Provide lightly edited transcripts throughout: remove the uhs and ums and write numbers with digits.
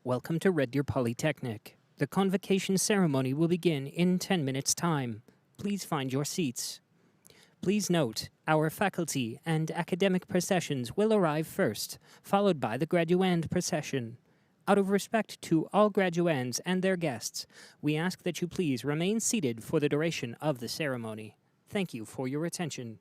Welcome to Red Deer Polytechnic. The Convocation ceremony will begin in 10 minutes' time. Please find your seats. Please note, our faculty and academic processions will arrive first, followed by the graduand procession. Out of respect to all graduands and their guests, we ask that you please remain seated for the duration of the ceremony. Thank you for your attention.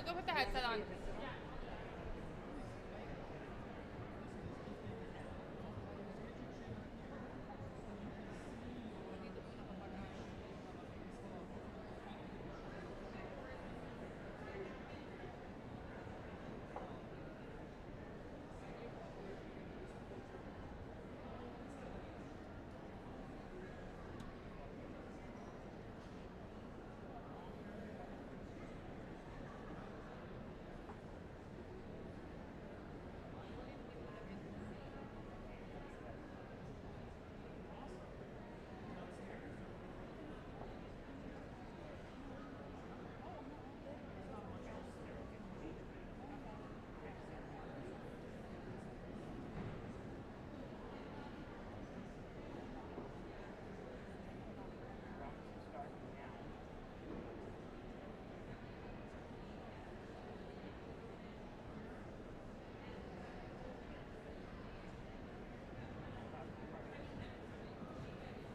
I'll go put the headset on.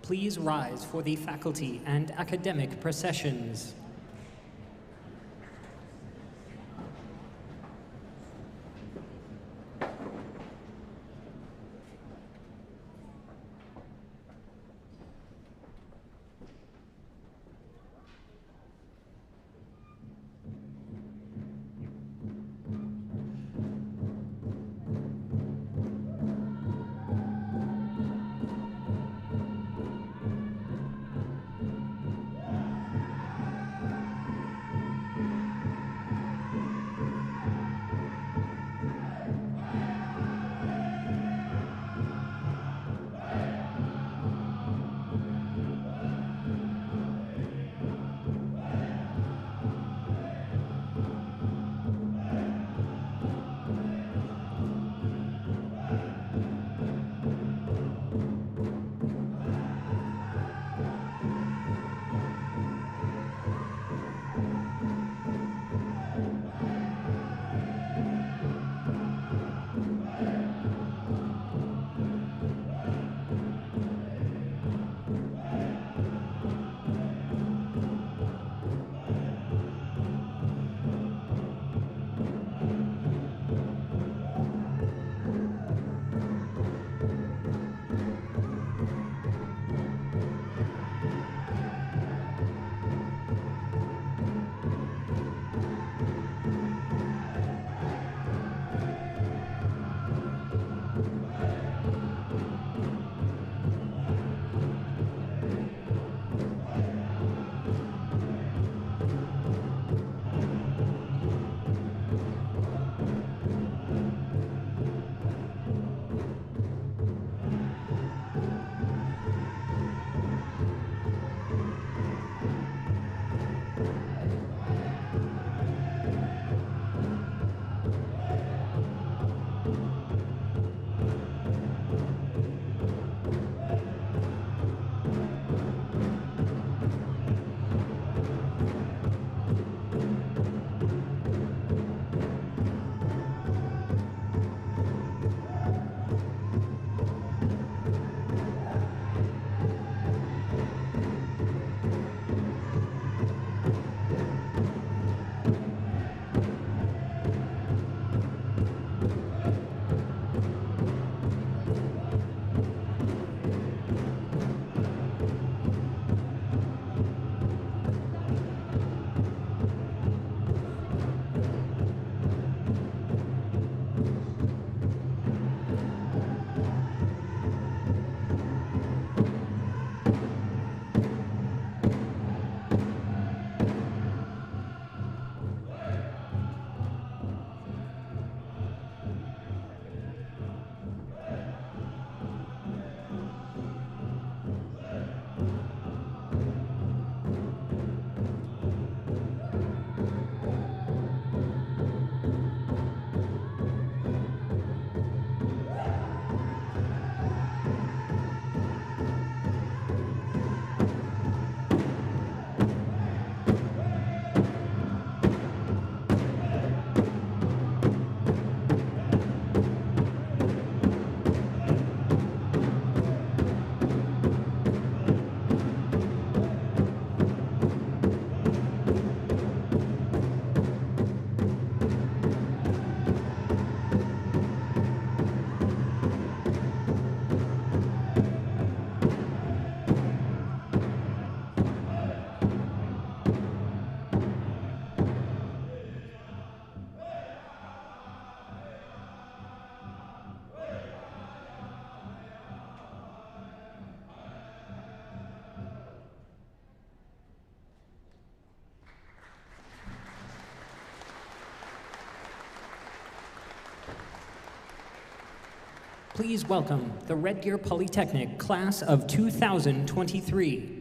Please rise for the faculty and academic processions. Please welcome the Red Deer Polytechnic Class of 2023.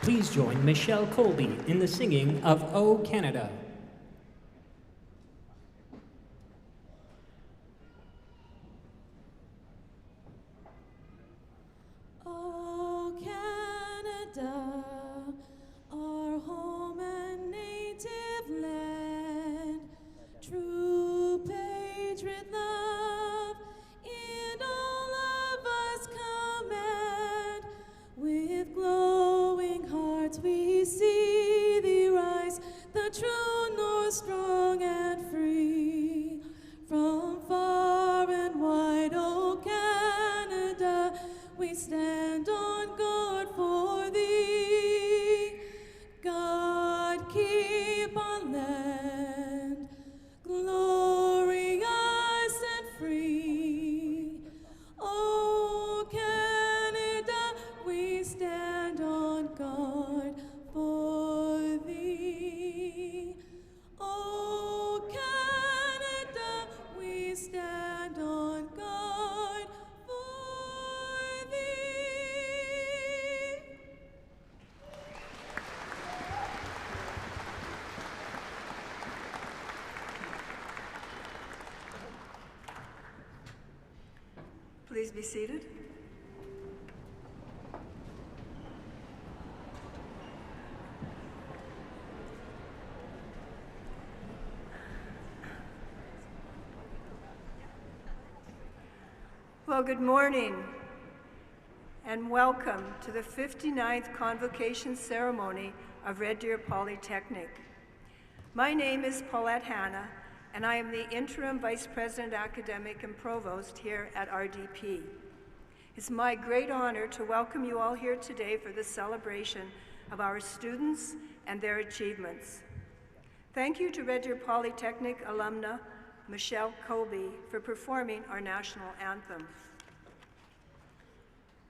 Please join Michelle Colby in the singing of O Canada. O Canada, our home and native land, true patriot love in all of us command. With glowing hearts we see thee rise, the true north strong and free. From far and wide, O Canada, we stand on guard for thee. God keep our land glorious and free. O Canada, we stand on guard for thee. O Canada, we stand on guard for thee. Please be seated. Well, good morning and welcome to the 59th Convocation ceremony of Red Deer Polytechnic. My name is Paulette Hanna, and I am the Interim Vice President Academic and Provost here at RDP. It's my great honor to welcome you all here today for the celebration of our students and their achievements. Thank you to Red Deer Polytechnic alumna Michelle Colby for performing our national anthem.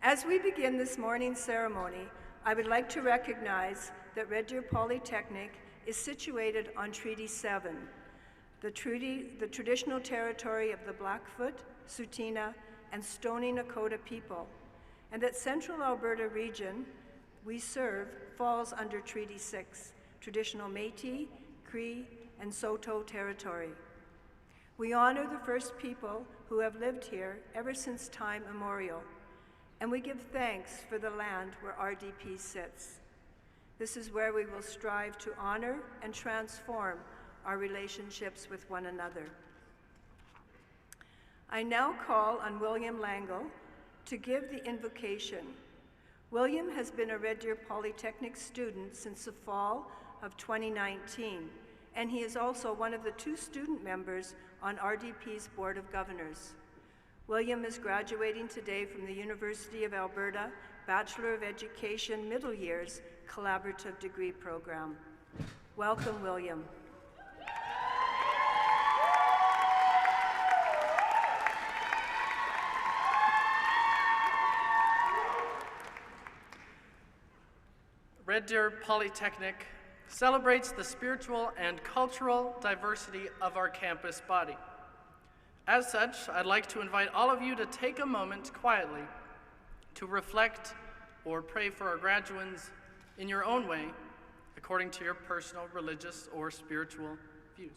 As we begin this morning's ceremony, I would like to recognize that Red Deer Polytechnic is situated on Treaty 7, the traditional territory of the Blackfoot, Tsuut'ina, and Stoney Nakoda people, and that Central Alberta region we serve falls under Treaty 6, traditional Métis, Cree, and Saulteaux territory. We honor the first people who have lived here ever since time immemorial, and we give thanks for the land where RDP sits. This is where we will strive to honor and transform our relationships with one another. I now call on William Langle to give the invocation. William has been a Red Deer Polytechnic student since the fall of 2019, and he is also one of the 2 student members on RDP's Board of Governors. William is graduating today from the University of Alberta Bachelor of Education Middle Years Collaborative Degree Program. Welcome, William. Red Deer Polytechnic celebrates the spiritual and cultural diversity of our campus body. As such, I'd like to invite all of you to take a moment quietly to reflect or pray for our graduands in your own way, according to your personal, religious, or spiritual views.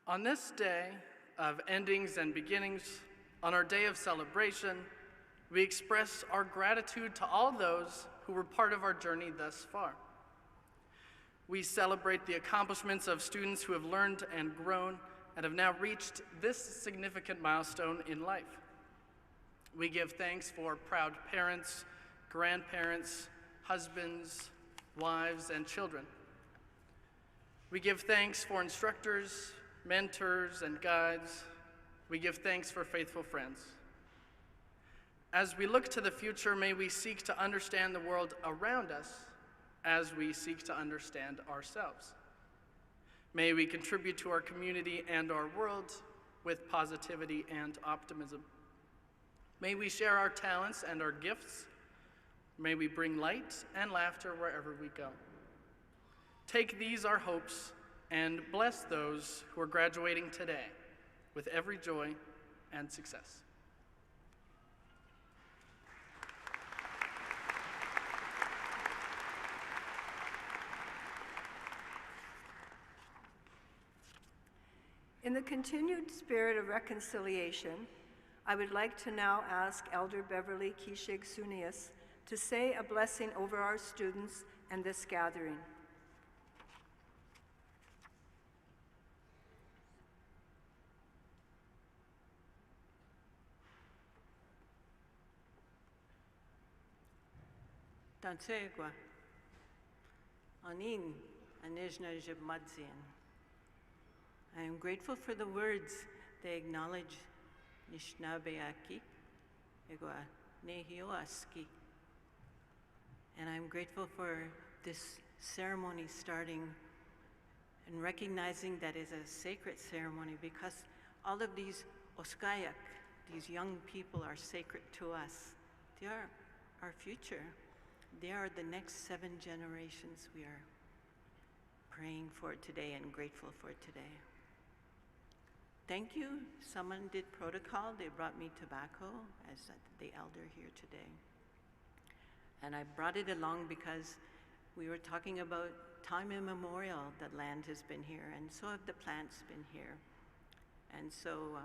On this day of endings and beginnings, on our day of celebration, we express our gratitude to all those who were part of our journey thus far. We celebrate the accomplishments of students who have learned and grown and have now reached this significant milestone in life. We give thanks for proud parents, grandparents, husbands, wives, and children. We give thanks for instructors, mentors, and guides. We give thanks for faithful friends. As we look to the future, may we seek to understand the world around us as we seek to understand ourselves. May we contribute to our community and our world with positivity and optimism. May we share our talents and our gifts. May we bring light and laughter wherever we go. Take these, our hopes, and bless those who are graduating today with every joy and success. In the continued spirit of reconciliation, I would like to now ask Elder Beverly Kishig Sunius to say a blessing over our students and this gathering. Tansegwa, Anin, Anijna Jibmadzian. I am grateful for the words they acknowledge Nishnabeaki, Egwa Nehioaski. And I'm grateful for this ceremony starting and recognizing that it's a sacred ceremony because all of these Oskayak, these young people are sacred to us. They are our future. They are the next 7 generations we are praying for today and grateful for today. Thank you. Someone did protocol. They brought me tobacco as the elder here today. And I brought it along because we were talking about time immemorial that land has been here, and so have the plants been here. And so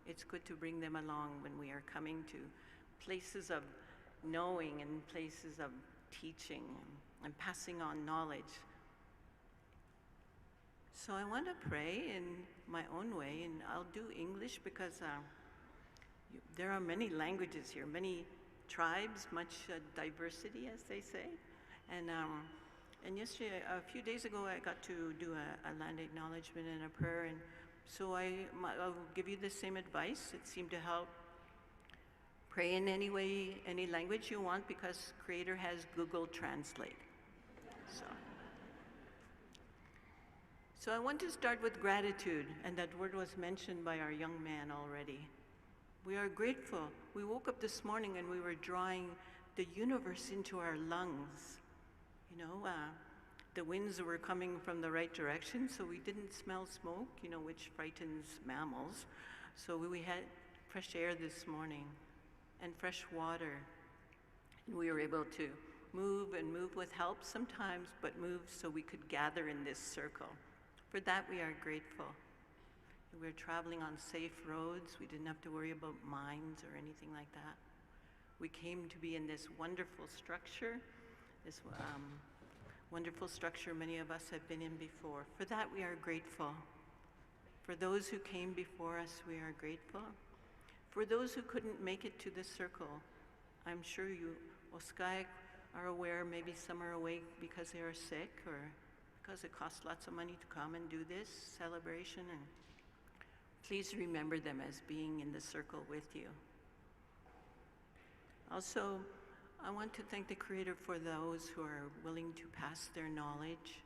it's good to bring them along when we are coming to places of knowing and places of teaching and passing on knowledge. So I want to pray in my own way, and I'll do English because there are many languages here, many tribes, much diversity, as they say. And yesterday, a few days ago, I got to do a land acknowledgement and a prayer, and so I'll give you the same advice. It seemed to help. Pray in any way, any language you want, because Creator has Google Translate. So I want to start with gratitude, and that word was mentioned by our young man already. We are grateful. We woke up this morning and we were drawing the universe into our lungs. You know, the winds were coming from the right direction, so we didn't smell smoke, you know, which frightens mammals. So we had fresh air this morning and fresh water. And we were able to move and move with help sometimes, but move so we could gather in this circle. For that, we are grateful. We're traveling on safe roads. We didn't have to worry about mines or anything like that. We came to be in this wonderful structure, this wonderful structure many of us have been in before. For that, we are grateful. For those who came before us, we are grateful. For those who couldn't make it to this circle, I'm sure you, Oskayak, are aware, maybe some are awake because they are sick or because it costs lots of money to come and do this celebration. And please remember them as being in the circle with you. Also, I want to thank the Creator for those who are willing to pass their knowledge,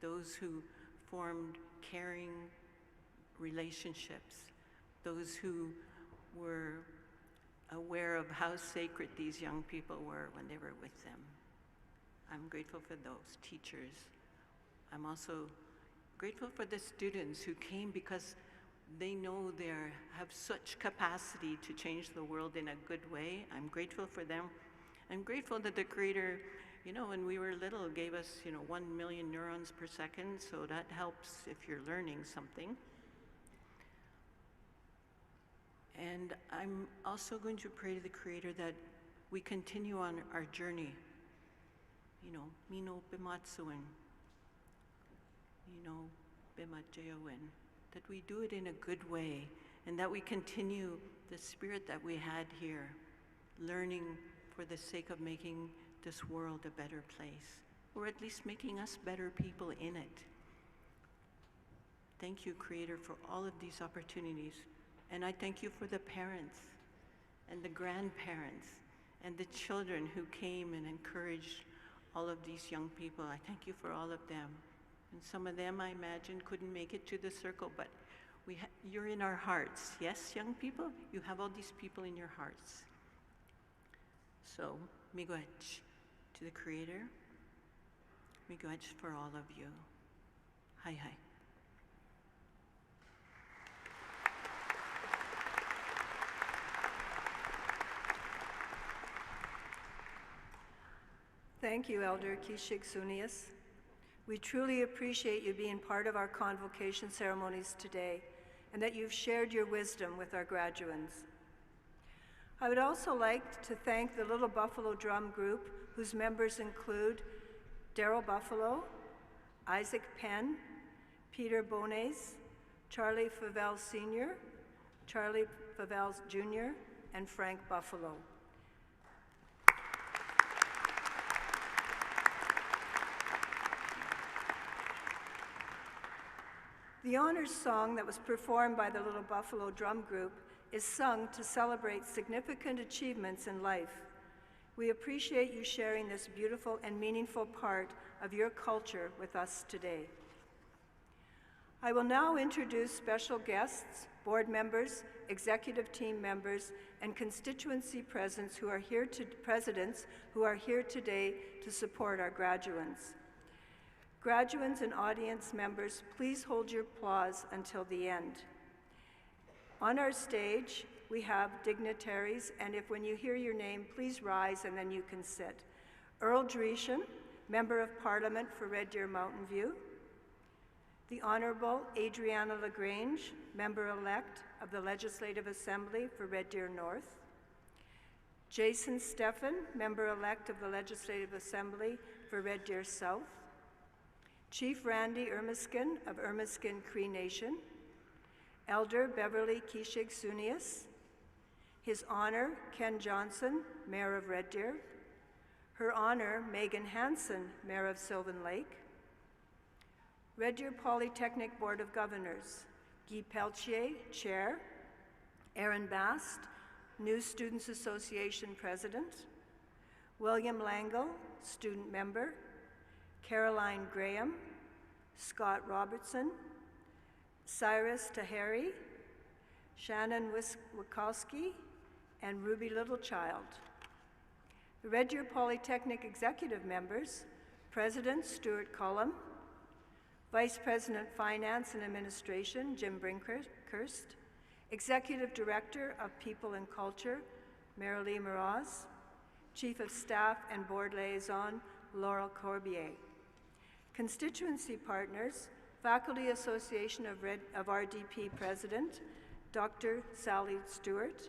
those who formed caring relationships, those who were aware of how sacred these young people were when they were with them. I'm grateful for those teachers. I'm also grateful for the students who came because they know they have such capacity to change the world in a good way. I'm grateful for them. I'm grateful that the Creator, you know, when we were little, gave us, 1 million neurons per second, so that helps if you're learning something. And I'm also going to pray to the Creator that we continue on our journey. Mino bimatsuin, bimajeowin, that we do it in a good way, and that we continue the spirit that we had here, learning for the sake of making this world a better place, or at least making us better people in it. Thank you, Creator, for all of these opportunities. And I thank you for the parents and the grandparents, and the children who came and encouraged all of these young people. I thank you for all of them. And some of them, I imagine, couldn't make it to the circle, but you're in our hearts. Yes, young people? You have all these people in your hearts. So, miigwech to the Creator. Miigwech for all of you. Hi, hi. Thank you, Elder Kishig Sunius. We truly appreciate you being part of our convocation ceremonies today and that you've shared your wisdom with our graduands. I would also like to thank the Little Buffalo Drum Group, whose members include Daryl Buffalo, Isaac Penn, Peter Bones, Charlie Favell Sr., Charlie Favell Jr., and Frank Buffalo. The honors song that was performed by the Little Buffalo Drum Group is sung to celebrate significant achievements in life. We appreciate you sharing this beautiful and meaningful part of your culture with us today. I will now introduce special guests, board members, executive team members, and constituency presidents who are here today to support our graduands. Graduands and audience members, please hold your applause until the end. On our stage, we have dignitaries, and if when you hear your name, please rise and then you can sit. Earl Dreeshen, Member of Parliament for Red Deer Mountain View. The Honorable Adriana LaGrange, Member-elect of the Legislative Assembly for Red Deer North. Jason Steffen, Member-elect of the Legislative Assembly for Red Deer South. Chief Randy Ermiskin of Ermiskin Cree Nation, Elder Beverly Kishig Sunius, His Honor Ken Johnson, Mayor of Red Deer, Her Honor Megan Hansen, Mayor of Sylvan Lake, Red Deer Polytechnic Board of Governors, Guy Pelletier, Chair, Aaron Bast, New Students Association President, William Langle, Student Member, Caroline Graham, Scott Robertson, Cyrus Taheri, Shannon Wikowski, and Ruby Littlechild. The Red Deer Polytechnic executive members, President Stuart Cullum, Vice President Finance and Administration, Jim Brinkhurst, Executive Director of People and Culture, Marilee Mraz, Chief of Staff and Board Liaison, Laurel Corbier. Constituency partners, Faculty Association of RDP President, Dr. Sally Stewart,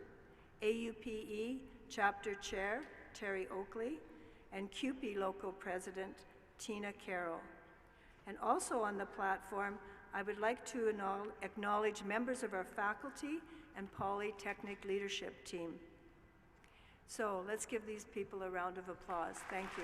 AUPE Chapter Chair, Terry Oakley, and CUPE Local President, Tina Carroll. And also on the platform, I would like to acknowledge members of our faculty and Polytechnic leadership team. So let's give these people a round of applause. Thank you.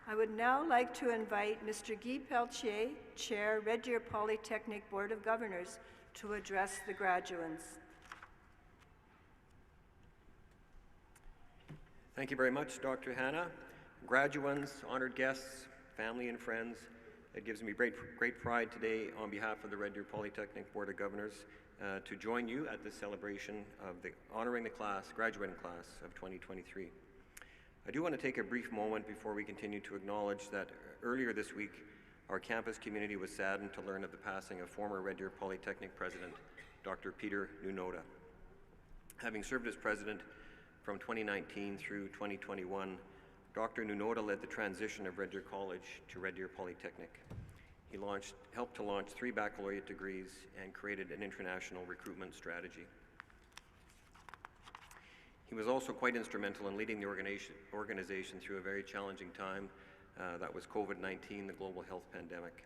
I would now like to invite Mr. Guy Pelletier, Chair, Red Deer Polytechnic Board of Governors, to address the graduands. Thank you very much, Dr. Hanna. Graduands, honored guests, family and friends, it gives me great pride today on behalf of the Red Deer Polytechnic Board of Governors to join you at this celebration of honoring the graduating class of 2023. I do want to take a brief moment before we continue to acknowledge that earlier this week, our campus community was saddened to learn of the passing of former Red Deer Polytechnic President, Dr. Peter Nunoda. Having served as president from 2019 through 2021, Dr. Nunoda led the transition of Red Deer College to Red Deer Polytechnic. He helped to launch 3 baccalaureate degrees and created an international recruitment strategy. He was also quite instrumental in leading the organization through a very challenging time that was COVID-19, the global health pandemic.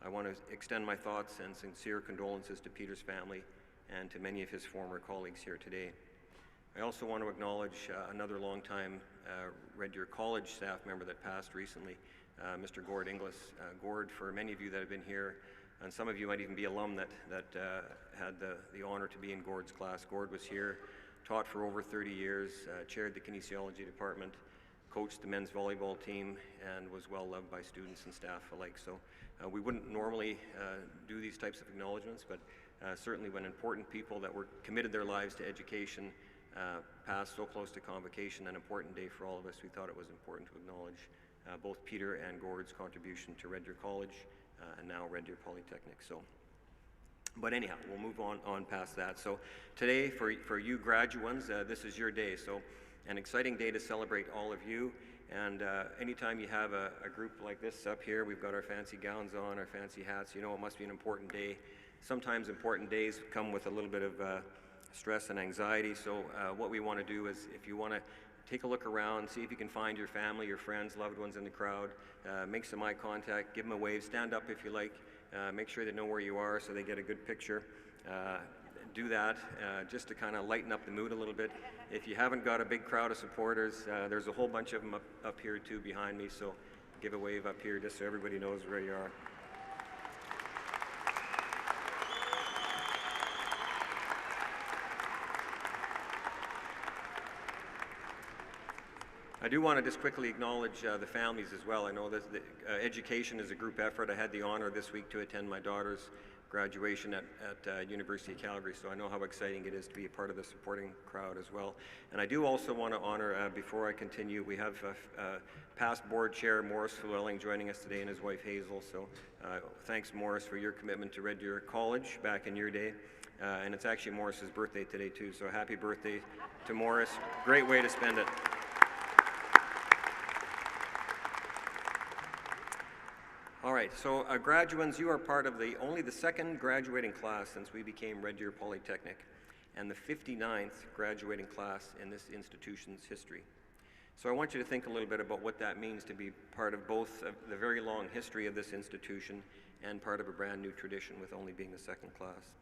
I want to extend my thoughts and sincere condolences to Peter's family and to many of his former colleagues here today. I also want to acknowledge another longtime Red Deer College staff member that passed recently, Mr. Gord Inglis. Gord, for many of you that have been here, and some of you might even be alum that had the honor to be in Gord's class. Gord was here, taught for over 30 years, chaired the kinesiology department, coached the men's volleyball team, and was well loved by students and staff alike. So we wouldn't normally do these types of acknowledgements, but certainly when important people that were committed their lives to education passed so close to Convocation, an important day for all of us, we thought it was important to acknowledge both Peter and Gord's contribution to Red Deer College and now Red Deer Polytechnic. So, but anyhow, we'll move on past that. So today, for you graduates, this is your day. So an exciting day to celebrate all of you. And anytime you have a group like this up here, we've got our fancy gowns on, our fancy hats, you know it must be an important day. Sometimes important days come with a little bit of stress and anxiety. So what we want to do is, if you want to take a look around, see if you can find your family, your friends, loved ones in the crowd, make some eye contact, give them a wave, stand up if you like, make sure they know where you are so they get a good picture. Do that just to kind of lighten up the mood a little bit. If you haven't got a big crowd of supporters, there's a whole bunch of them up here too behind me, so give a wave up here just so everybody knows where you are. I do want to just quickly acknowledge the families as well. I know that education is a group effort. I had the honor this week to attend my daughter's graduation at University of Calgary, so I know how exciting it is to be a part of the supporting crowd as well. And I do also want to honor, before I continue, we have past board chair Morris Llewellyn joining us today and his wife Hazel, so thanks Morris for your commitment to Red Deer College back in your day. And it's actually Morris's birthday today too, so happy birthday to Morris. Great way to spend it. All right, so graduates, you are part of only the second graduating class since we became Red Deer Polytechnic, and the 59th graduating class in this institution's history. So I want you to think a little bit about what that means to be part of both the very long history of this institution and part of a brand new tradition with only being the second class.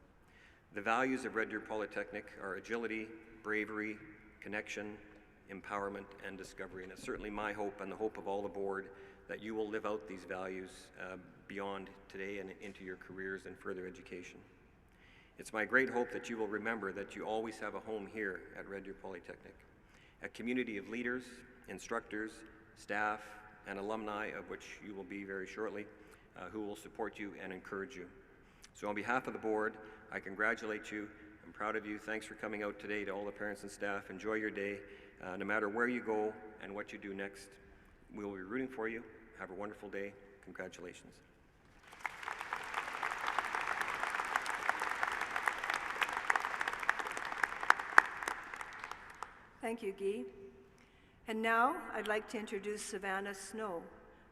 The values of Red Deer Polytechnic are agility, bravery, connection, empowerment, and discovery. And it's certainly my hope and the hope of all the board that you will live out these values beyond today and into your careers and further education. It's my great hope that you will remember that you always have a home here at Red Deer Polytechnic, a community of leaders, instructors, staff, and alumni, of which you will be very shortly, who will support you and encourage you. So on behalf of the board, I congratulate you. I'm proud of you. Thanks for coming out today to all the parents and staff. Enjoy your day. No matter where you go and what you do next, we will be rooting for you. Have a wonderful day. Congratulations. Thank you, Guy. And now I'd like to introduce Savannah Snow,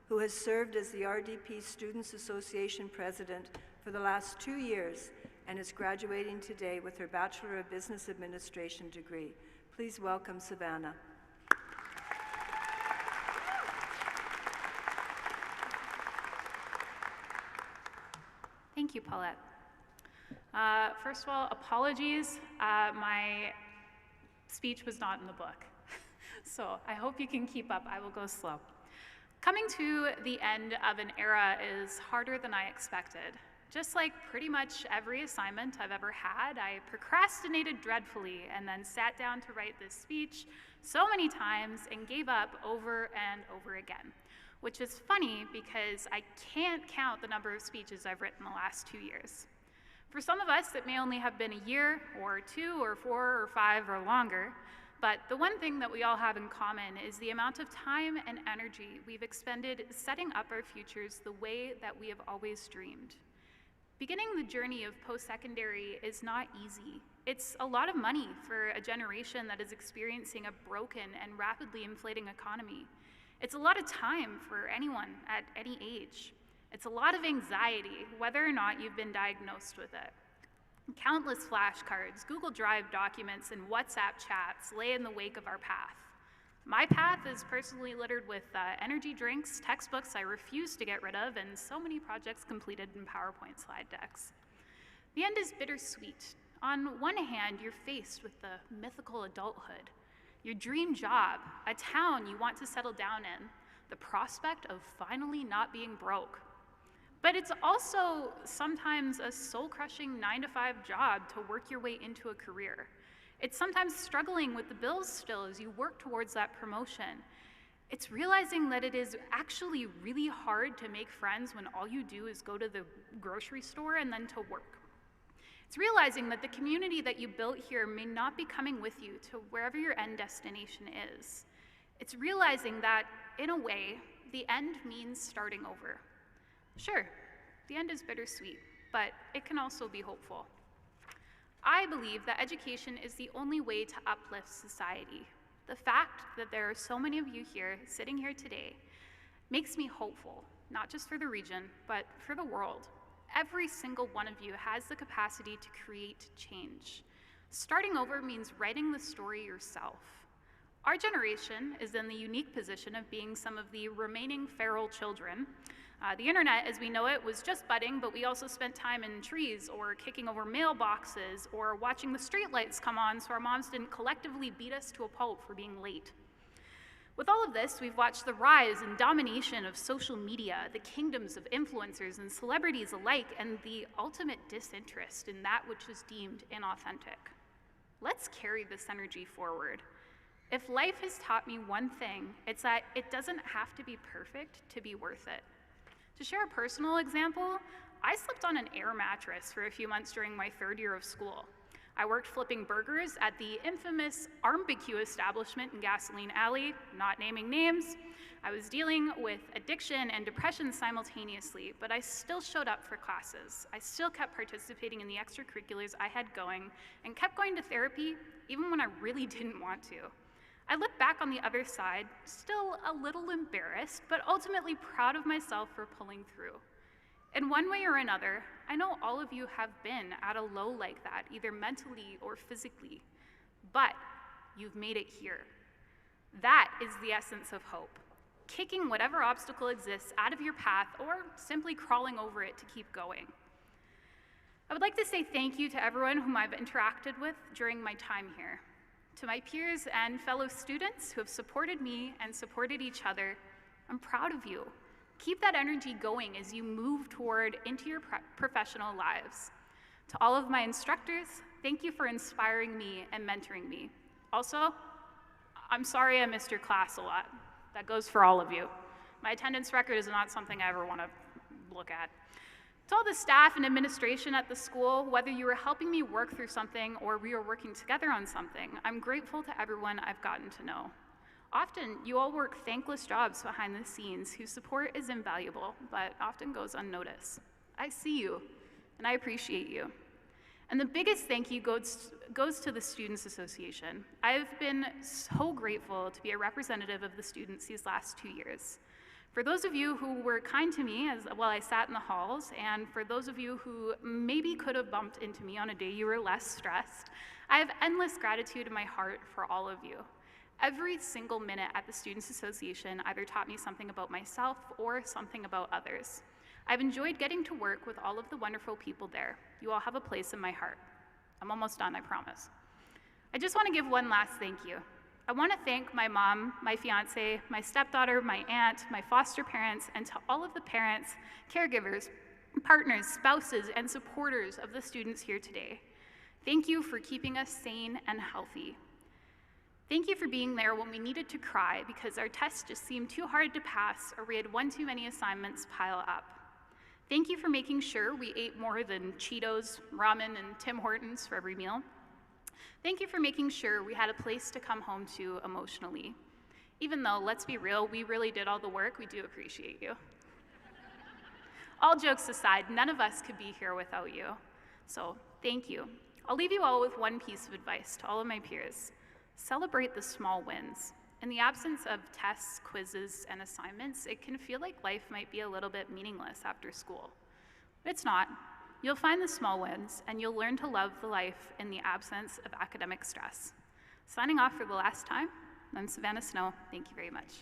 who has served as the RDP Students Association President for the last 2 years and is graduating today with her Bachelor of Business Administration degree. Please welcome Savannah. Thank you, Paulette. First of all, apologies. My speech was not in the book, so I hope you can keep up. I will go slow. Coming to the end of an era is harder than I expected. Just like pretty much every assignment I've ever had, I procrastinated dreadfully and then sat down to write this speech so many times and gave up over and over again, which is funny because I can't count the number of speeches I've written the last 2 years. For some of us, it may only have been a year or 2 or 4 or 5 or longer, but the one thing that we all have in common is the amount of time and energy we've expended setting up our futures the way that we have always dreamed. Beginning the journey of post-secondary is not easy. It's a lot of money for a generation that is experiencing a broken and rapidly inflating economy. It's a lot of time for anyone at any age. It's a lot of anxiety, whether or not you've been diagnosed with it. Countless flashcards, Google Drive documents, and WhatsApp chats lay in the wake of our path. My path is personally littered with energy drinks, textbooks I refuse to get rid of, and so many projects completed in PowerPoint slide decks. The end is bittersweet. On one hand, you're faced with the mythical adulthood, your dream job, a town you want to settle down in, the prospect of finally not being broke. But it's also sometimes a soul-crushing 9-to-5 job to work your way into a career. It's sometimes struggling with the bills still as you work towards that promotion. It's realizing that it is actually really hard to make friends when all you do is go to the grocery store and then to work. It's realizing that the community that you built here may not be coming with you to wherever your end destination is. It's realizing that, in a way, the end means starting over. Sure, the end is bittersweet, but it can also be hopeful. I believe that education is the only way to uplift society. The fact that there are so many of you here, sitting here today, makes me hopeful, not just for the region, but for the world. Every single one of you has the capacity to create change. Starting over means writing the story yourself. Our generation is in the unique position of being some of the remaining feral children. The internet, as we know it, was just budding, but we also spent time in trees or kicking over mailboxes or watching the streetlights come on so our moms didn't collectively beat us to a pulp for being late. With all of this, we've watched the rise and domination of social media, the kingdoms of influencers and celebrities alike, and the ultimate disinterest in that which is deemed inauthentic. Let's carry this energy forward. If life has taught me one thing, it's that it doesn't have to be perfect to be worth it. To share a personal example, I slept on an air mattress for a few months during my 3rd year of school. I worked flipping burgers at the infamous Armbecue establishment in Gasoline Alley, not naming names. I was dealing with addiction and depression simultaneously, but I still showed up for classes. I still kept participating in the extracurriculars I had going and kept going to therapy even when I really didn't want to. I look back on the other side, still a little embarrassed, but ultimately proud of myself for pulling through. In one way or another, I know all of you have been at a low like that, either mentally or physically, but you've made it here. That is the essence of hope, kicking whatever obstacle exists out of your path or simply crawling over it to keep going. I would like to say thank you to everyone whom I've interacted with during my time here. To my peers and fellow students who have supported me and supported each other, I'm proud of you. Keep that energy going as you move into your professional lives. To all of my instructors, thank you for inspiring me and mentoring me. Also, I'm sorry I missed your class a lot. That goes for all of you. My attendance record is not something I ever want to look at. To all the staff and administration at the school, whether you were helping me work through something or we were working together on something, I'm grateful to everyone I've gotten to know. Often, you all work thankless jobs behind the scenes whose support is invaluable, but often goes unnoticed. I see you, and I appreciate you. And the biggest thank you goes to the Students Association. I've been so grateful to be a representative of the students these last 2 years. For those of you who were kind to me while I sat in the halls, and for those of you who maybe could have bumped into me on a day you were less stressed, I have endless gratitude in my heart for all of you. Every single minute at the Students Association either taught me something about myself or something about others. I've enjoyed getting to work with all of the wonderful people there. You all have a place in my heart. I'm almost done, I promise. I just want to give one last thank you. I want to thank my mom, my fiance, my stepdaughter, my aunt, my foster parents, and to all of the parents, caregivers, partners, spouses, and supporters of the students here today. Thank you for keeping us sane and healthy. Thank you for being there when we needed to cry because our tests just seemed too hard to pass or we had one too many assignments pile up. Thank you for making sure we ate more than Cheetos, ramen, and Tim Hortons for every meal. Thank you for making sure we had a place to come home to emotionally. Even though, let's be real, we really did all the work, we do appreciate you. All jokes aside, none of us could be here without you. So, thank you. I'll leave you all with one piece of advice to all of my peers. Celebrate the small wins. In the absence of tests, quizzes, and assignments, it can feel like life might be a little bit meaningless after school. But it's not. You'll find the small wins, and you'll learn to love the life in the absence of academic stress. Signing off for the last time, I'm Savannah Snow. Thank you very much.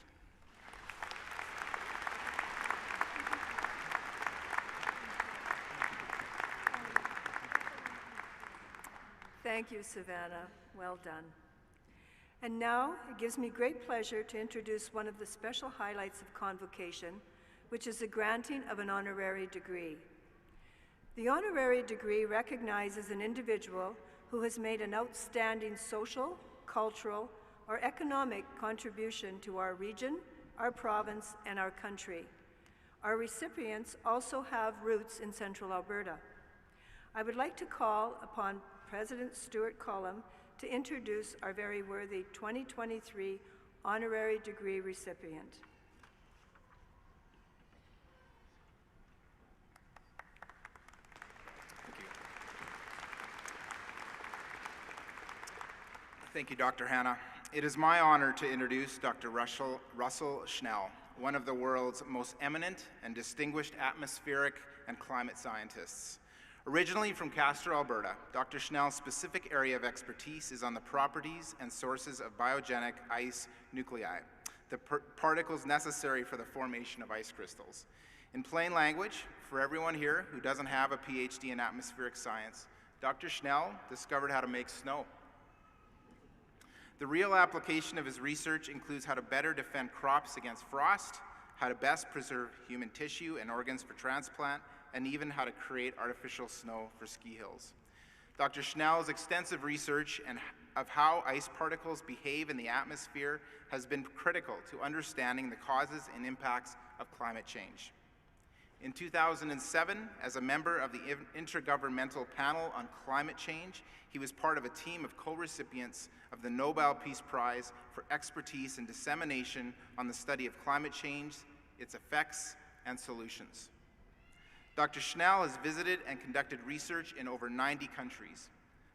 Thank you, Savannah. Well done. And now, it gives me great pleasure to introduce one of the special highlights of Convocation, which is the granting of an honorary degree. The honorary degree recognizes an individual who has made an outstanding social, cultural, or economic contribution to our region, our province, and our country. Our recipients also have roots in Central Alberta. I would like to call upon President Stuart Cullum to introduce our very worthy 2023 honorary degree recipient. Thank you, Dr. Hanna. It is my honor to introduce Dr. Russell Schnell, one of the world's most eminent and distinguished atmospheric and climate scientists. Originally from Castor, Alberta, Dr. Schnell's specific area of expertise is on the properties and sources of biogenic ice nuclei, the particles necessary for the formation of ice crystals. In plain language, for everyone here who doesn't have a PhD in atmospheric science, Dr. Schnell discovered how to make snow. The real application of his research includes how to better defend crops against frost, how to best preserve human tissue and organs for transplant, and even how to create artificial snow for ski hills. Dr. Schnell's extensive research of how ice particles behave in the atmosphere has been critical to understanding the causes and impacts of climate change. In 2007, as a member of the Intergovernmental Panel on Climate Change, he was part of a team of co-recipients of the Nobel Peace Prize for expertise and dissemination on the study of climate change, its effects, and solutions. Dr. Schnell has visited and conducted research in over 90 countries,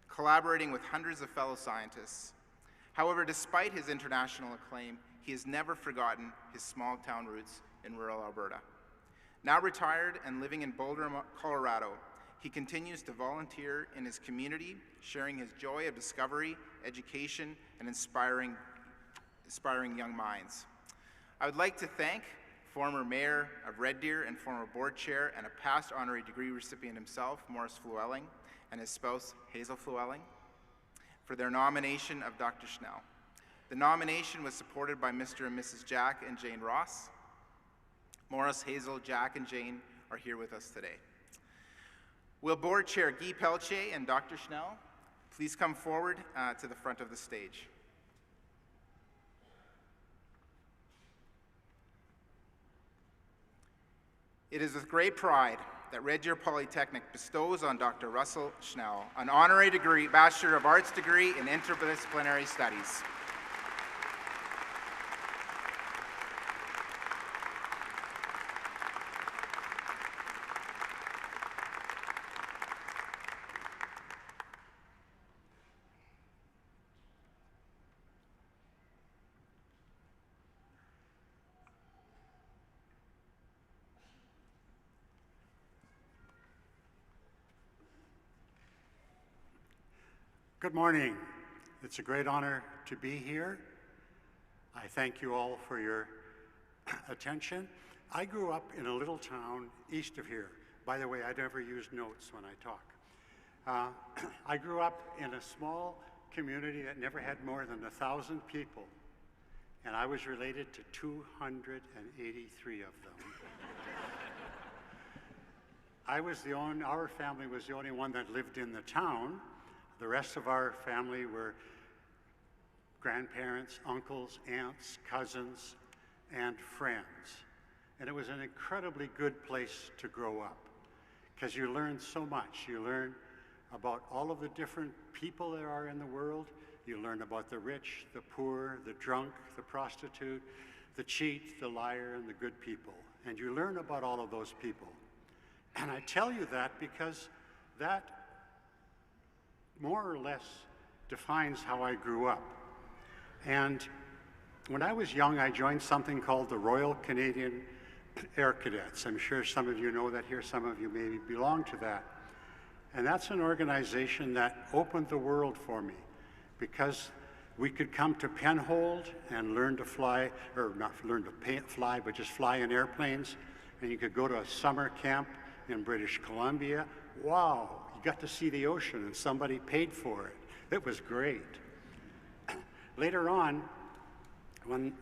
collaborating with hundreds of fellow scientists. However, despite his international acclaim, he has never forgotten his small-town roots in rural Alberta. Now retired and living in Boulder, Colorado, he continues to volunteer in his community, sharing his joy of discovery, education, and inspiring young minds. I would like to thank former mayor of Red Deer and former board chair and a past honorary degree recipient himself, Morris Flewelling, and his spouse, Hazel Flewelling, for their nomination of Dr. Schnell. The nomination was supported by Mr. and Mrs. Jack and Jane Ross. Morris, Hazel, Jack, and Jane are here with us today. Will Board Chair Guy Pelletier and Dr. Schnell please come forward to the front of the stage. It is with great pride that Red Deer Polytechnic bestows on Dr. Russell Schnell an honorary degree, Bachelor of Arts degree in Interdisciplinary Studies. Good morning. It's a great honor to be here. I thank you all for your attention. I grew up in a little town east of here. By the way, I never use notes when I talk. I grew up in a small community that never had more than 1,000 people, and I was related to 283 of them. Our family was the only one that lived in the town. The rest of our family were grandparents, uncles, aunts, cousins, and friends. And it was an incredibly good place to grow up because you learn so much. You learn about all of the different people there are in the world. You learn about the rich, the poor, the drunk, the prostitute, the cheat, the liar, and the good people. And you learn about all of those people. And I tell you that because that more or less defines how I grew up. And when I was young, I joined something called the Royal Canadian Air Cadets. I'm sure some of you know that here, some of you maybe belong to that. And that's an organization that opened the world for me because we could come to Penhold and learn to fly, or not learn to fly, but just fly in airplanes. And you could go to a summer camp in British Columbia. Wow, you got to see the ocean and somebody paid for it. It was great. Later on, when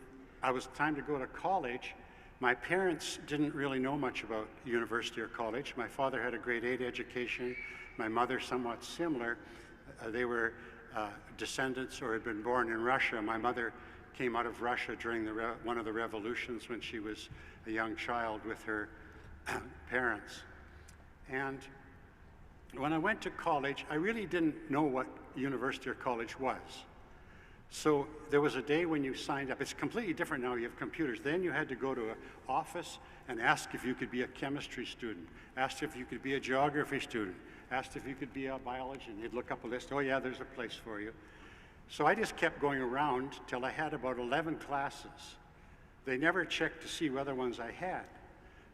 I was time to go to college, my parents didn't really know much about university or college. My father had a grade 8 education, my mother somewhat similar. They were descendants or had been born in Russia. My mother came out of Russia during one of the revolutions when she was a young child with her parents. And when I went to college, I really didn't know what university or college was. So there was a day when you signed up. It's completely different now. You have computers. Then you had to go to an office and ask if you could be a chemistry student, asked if you could be a geography student, asked if you could be a biology, and they'd look up a list. Oh yeah, there's a place for you. So I just kept going around till I had about 11 classes. They never checked to see what other ones I had.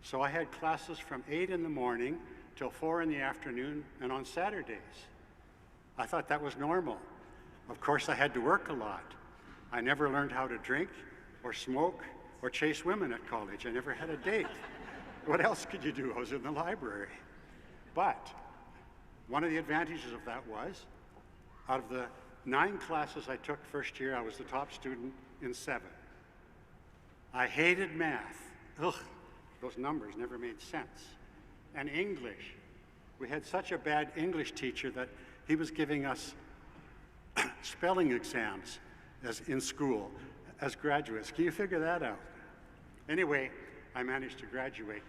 So I had classes from 8 in the morning till 4 in the afternoon and on Saturdays. I thought that was normal. Of course, I had to work a lot. I never learned how to drink or smoke or chase women at college. I never had a date. What else could you do? I was in the library. But one of the advantages of that was, out of the 9 classes I took first year, I was the top student in 7. I hated math. Ugh, those numbers never made sense. And English. We had such a bad English teacher that he was giving us spelling exams as in school as graduates. Can you figure that out? Anyway, I managed to graduate.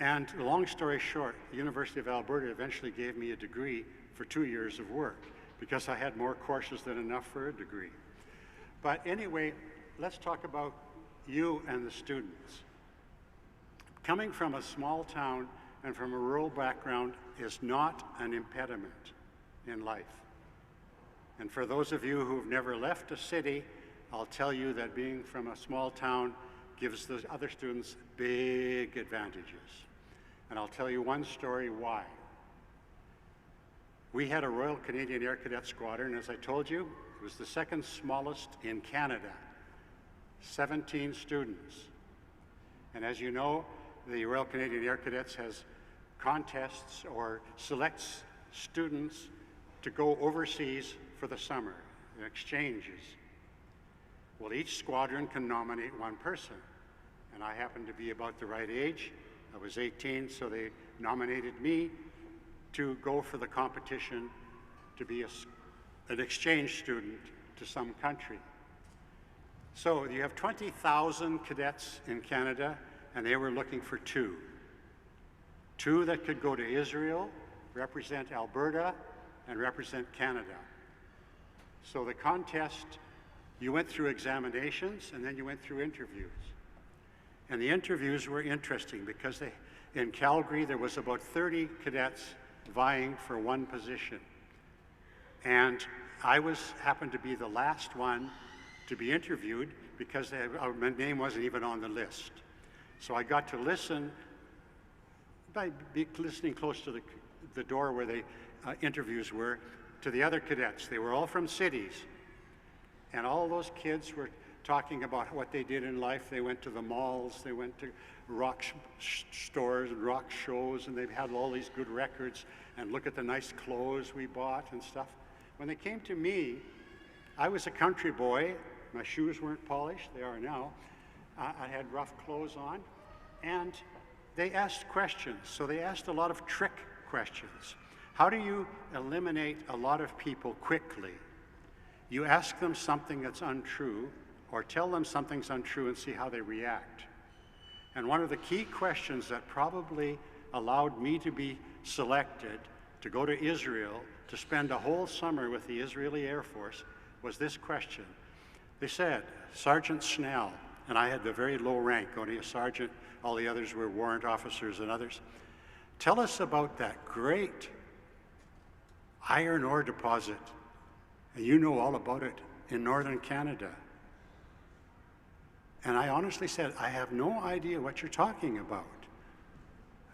And long story short, the University of Alberta eventually gave me a degree for 2 years of work because I had more courses than enough for a degree. But anyway, let's talk about you and the students. Coming from a small town and from a rural background is not an impediment in life. And for those of you who've never left a city, I'll tell you that being from a small town gives the other students big advantages. And I'll tell you one story why. We had a Royal Canadian Air Cadet Squadron, as I told you. It was the second smallest in Canada, 17 students. And as you know, the Royal Canadian Air Cadets has contests or selects students to go overseas for the summer, in exchanges. Well, each squadron can nominate one person, and I happened to be about the right age. I was 18, so they nominated me to go for the competition to be an exchange student to some country. So you have 20,000 cadets in Canada, and they were looking for 2. 2 that could go to Israel, represent Alberta, and represent Canada. So the contest, you went through examinations and then you went through interviews. And the interviews were interesting because in Calgary there was about 30 cadets vying for one position. And I happened to be the last one to be interviewed because my name wasn't even on the list. So I got to listen, by listening close to the door where the interviews were, to the other cadets. They were all from cities. And all those kids were talking about what they did in life. They went to the malls, they went to rock stores and rock shows, and they had all these good records, and look at the nice clothes we bought and stuff. When they came to me, I was a country boy. My shoes weren't polished, they are now. I had rough clothes on, and they asked questions. So they asked a lot of trick questions. How do you eliminate a lot of people quickly? You ask them something that's untrue, or tell them something's untrue and see how they react. And one of the key questions that probably allowed me to be selected to go to Israel to spend a whole summer with the Israeli Air Force was this question. They said, Sergeant Schnell, and I had the very low rank, only a sergeant, all the others were warrant officers and others. Tell us about that great iron ore deposit, and you know all about it in northern Canada. And I honestly said, I have no idea what you're talking about.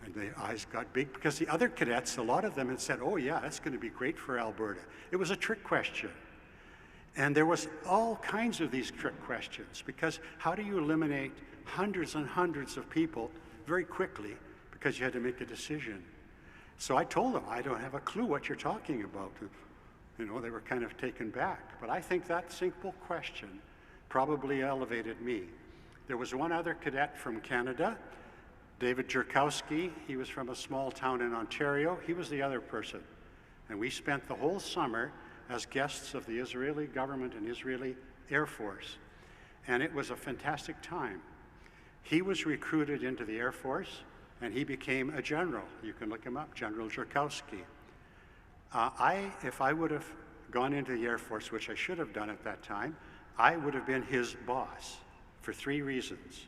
And the eyes got big because the other cadets, a lot of them had said, oh yeah, that's going to be great for Alberta. It was a trick question. And there was all kinds of these trick questions because how do you eliminate hundreds and hundreds of people very quickly because you had to make a decision? So I told them, I don't have a clue what you're talking about. You know, they were kind of taken back. But I think that simple question probably elevated me. There was one other cadet from Canada, David Jerkowski. He was from a small town in Ontario. He was the other person. And we spent the whole summer as guests of the Israeli government and Israeli Air Force. And it was a fantastic time. He was recruited into the Air Force, and he became a general. You can look him up, General Jerkowski. If I would have gone into the Air Force, which I should have done at that time, I would have been his boss for 3 reasons.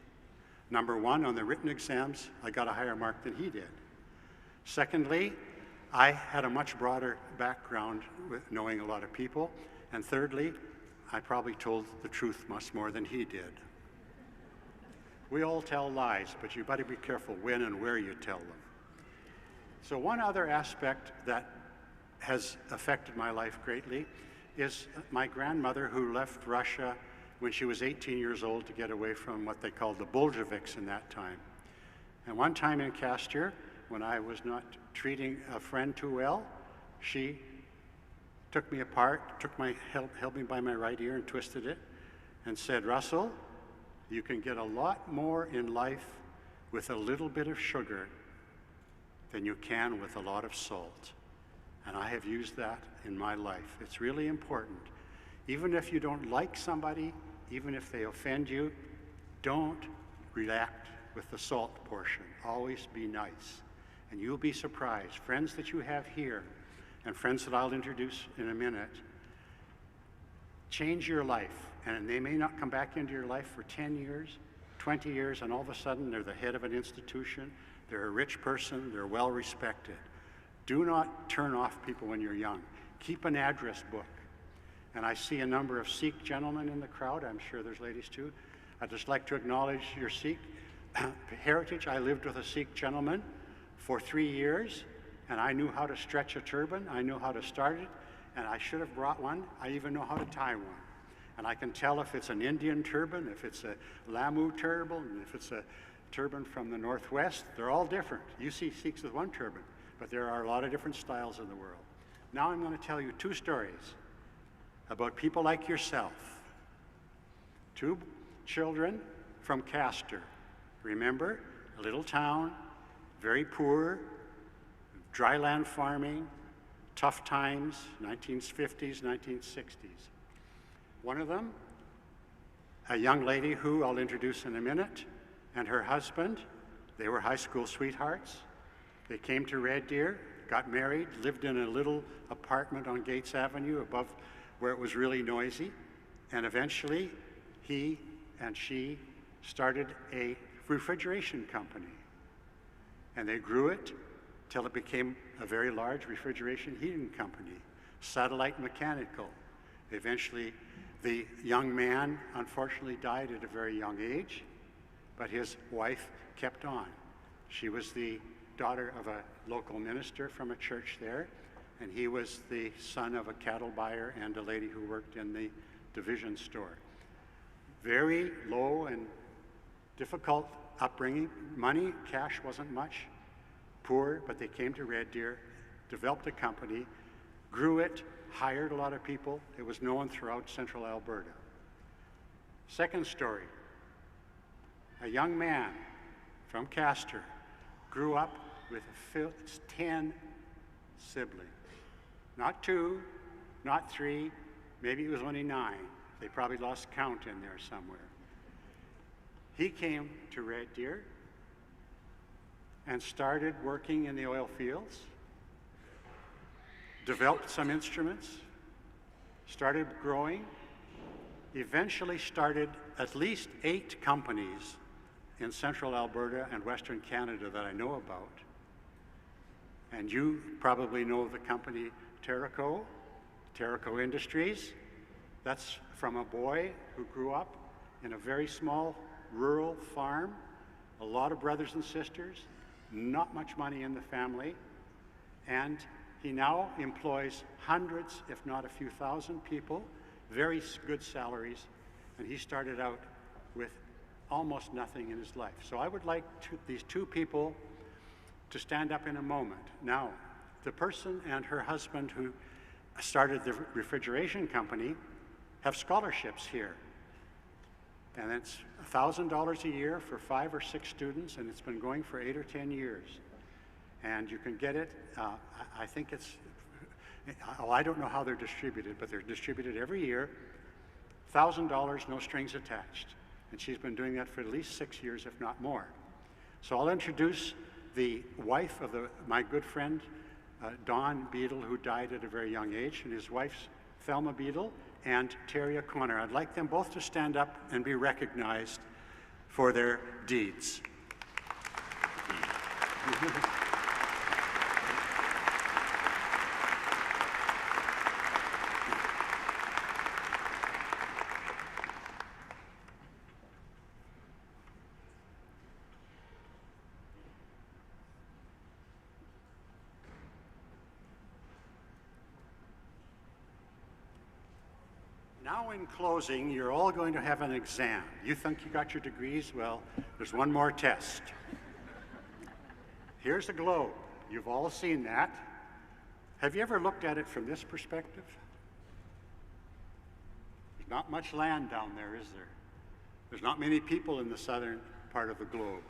Number one, on the written exams, I got a higher mark than he did. Secondly, I had a much broader background with knowing a lot of people. And thirdly, I probably told the truth much more than he did. We all tell lies, but you better be careful when and where you tell them. So one other aspect that has affected my life greatly is my grandmother, who left Russia when she was 18 years old to get away from what they called the Bolsheviks in that time. And one time in Castor, when I was not treating a friend too well, she took me apart, held me by my right ear and twisted it, and said, "Russell, you can get a lot more in life with a little bit of sugar than you can with a lot of salt." And I have used that in my life. It's really important. Even if you don't like somebody, even if they offend you, don't react with the salt portion. Always be nice. And you'll be surprised. Friends that you have here, and friends that I'll introduce in a minute, change your life. And they may not come back into your life for 10 years, 20 years, and all of a sudden they're the head of an institution, they're a rich person, they're well respected. Do not turn off people when you're young. Keep an address book. And I see a number of Sikh gentlemen in the crowd. I'm sure there's ladies too. I'd just like to acknowledge your Sikh heritage. I lived with a Sikh gentleman for 3 years, and I knew how to stretch a turban. I knew how to start it, and I should have brought one. I even know how to tie one. And I can tell if it's an Indian turban, if it's a Lamu turban, and if it's a turban from the Northwest. They're all different. You see Sikhs with one turban, but there are a lot of different styles in the world. Now I'm going to tell you 2 stories about people like yourself. 2 children from Castor. Remember, a little town, very poor, dry land farming, tough times, 1950s, 1960s. One of them, a young lady who I'll introduce in a minute, and her husband, they were high school sweethearts. They came to Red Deer, got married, lived in a little apartment on Gates Avenue above where it was really noisy, and eventually he and she started a refrigeration company. And they grew it till it became a very large refrigeration heating company, Satellite Mechanical. Eventually, the young man unfortunately died at a very young age, but his wife kept on. She was the daughter of a local minister from a church there, and he was the son of a cattle buyer and a lady who worked in the division store. Very low and difficult upbringing. Money, cash wasn't much. Poor, but they came to Red Deer, developed a company, grew it, hired a lot of people. It was known throughout central Alberta. Second story. A young man from Castor grew up with 10 siblings. Not 2, not 3, maybe it was only 9. They probably lost count in there somewhere. He came to Red Deer and started working in the oil fields, developed some instruments, started growing, eventually started at least 8 companies in central Alberta and western Canada that I know about. And you probably know the company Terrico Industries. That's from a boy who grew up in a very small rural farm, a lot of brothers and sisters, not much money in the family, and he now employs hundreds, if not a few thousand people, very good salaries, and he started out with almost nothing in his life. So I would like these 2 people to stand up in a moment. Now, the person and her husband who started the refrigeration company have scholarships here. And it's $1,000 a year for 5 or 6 students, and it's been going for 8 or 10 years. And you can get it, I think it's, I don't know how they're distributed, but they're distributed every year. $1,000, no strings attached. And she's been doing that for at least 6 years, if not more. So I'll introduce the wife of my good friend, Don Beadle, who died at a very young age, and his wife's Thelma Beadle and Terry O'Connor. I'd like them both to stand up and be recognized for their deeds. Now in closing, you're all going to have an exam. You think you got your degrees? Well, there's one more test. Here's a globe. You've all seen that. Have you ever looked at it from this perspective? There's not much land down there, is there? There's not many people in the southern part of the globe.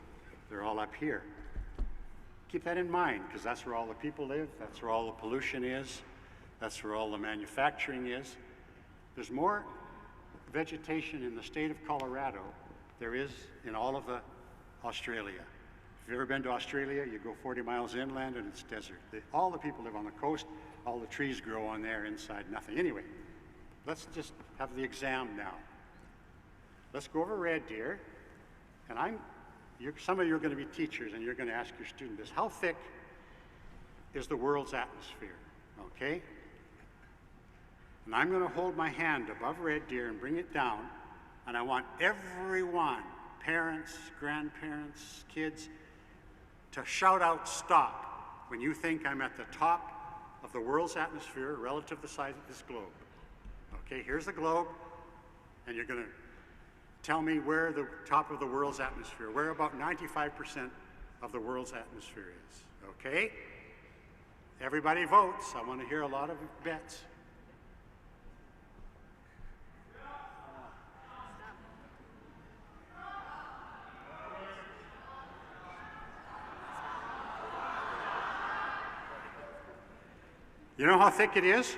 They're all up here. Keep that in mind, because that's where all the people live, that's where all the pollution is, that's where all the manufacturing is. There's more vegetation in the state of Colorado there is in all of Australia. If you've ever been to Australia, you go 40 miles inland and it's desert. All the people live on the coast, all the trees grow on there, inside nothing. Anyway, let's just have the exam now. Let's go over Red Deer, and some of you are going to be teachers and you're going to ask your student this. How thick is the world's atmosphere? Okay? And I'm going to hold my hand above Red Deer and bring it down, and I want everyone, parents, grandparents, kids, to shout out stop when you think I'm at the top of the world's atmosphere relative to the size of this globe. Okay, here's the globe, and you're going to tell me where the top of the world's atmosphere, where about 95% of the world's atmosphere is. Okay? Everybody votes. I want to hear a lot of bets. You know how thick it is?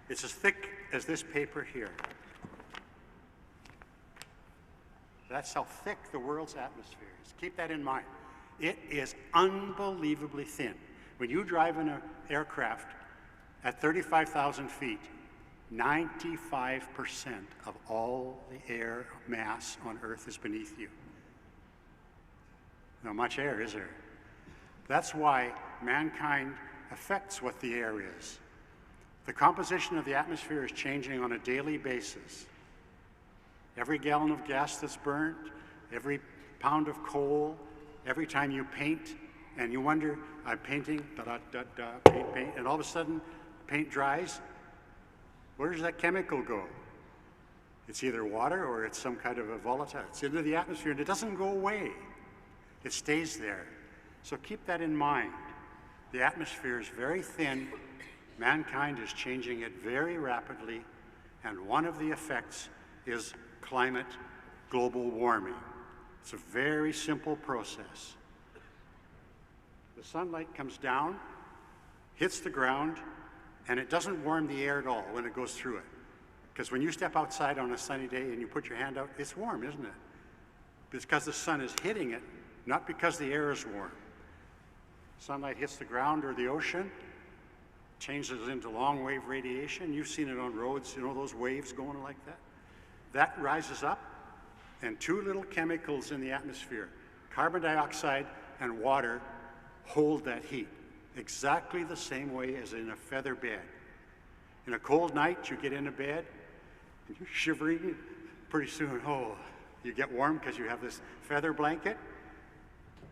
It's as thick as this paper here. That's how thick the world's atmosphere is. Keep that in mind. It is unbelievably thin. When you drive in an aircraft at 35,000 feet, 95% of all the air mass on Earth is beneath you. Not much air, is there? That's why mankind affects what the air is. The composition of the atmosphere is changing on a daily basis. Every gallon of gas that's burnt, every pound of coal, every time you paint, and you wonder, I'm painting, paint, and all of a sudden, paint dries. Where does that chemical go? It's either water or it's some kind of a volatile. It's into the atmosphere, and it doesn't go away. It stays there. So keep that in mind. The atmosphere is very thin. Mankind is changing it very rapidly, and one of the effects is climate global warming. It's a very simple process. The sunlight comes down, hits the ground, and it doesn't warm the air at all when it goes through it. Because when you step outside on a sunny day and you put your hand out, it's warm, isn't it? It's because the sun is hitting it, not because the air is warm. Sunlight hits the ground or the ocean, changes into long wave radiation. You've seen it on roads, you know those waves going like that? That rises up, and two little chemicals in the atmosphere, carbon dioxide and water, hold that heat, exactly the same way as in a feather bed. In a cold night, you get into bed, and you're shivering. Pretty soon, you get warm because you have this feather blanket.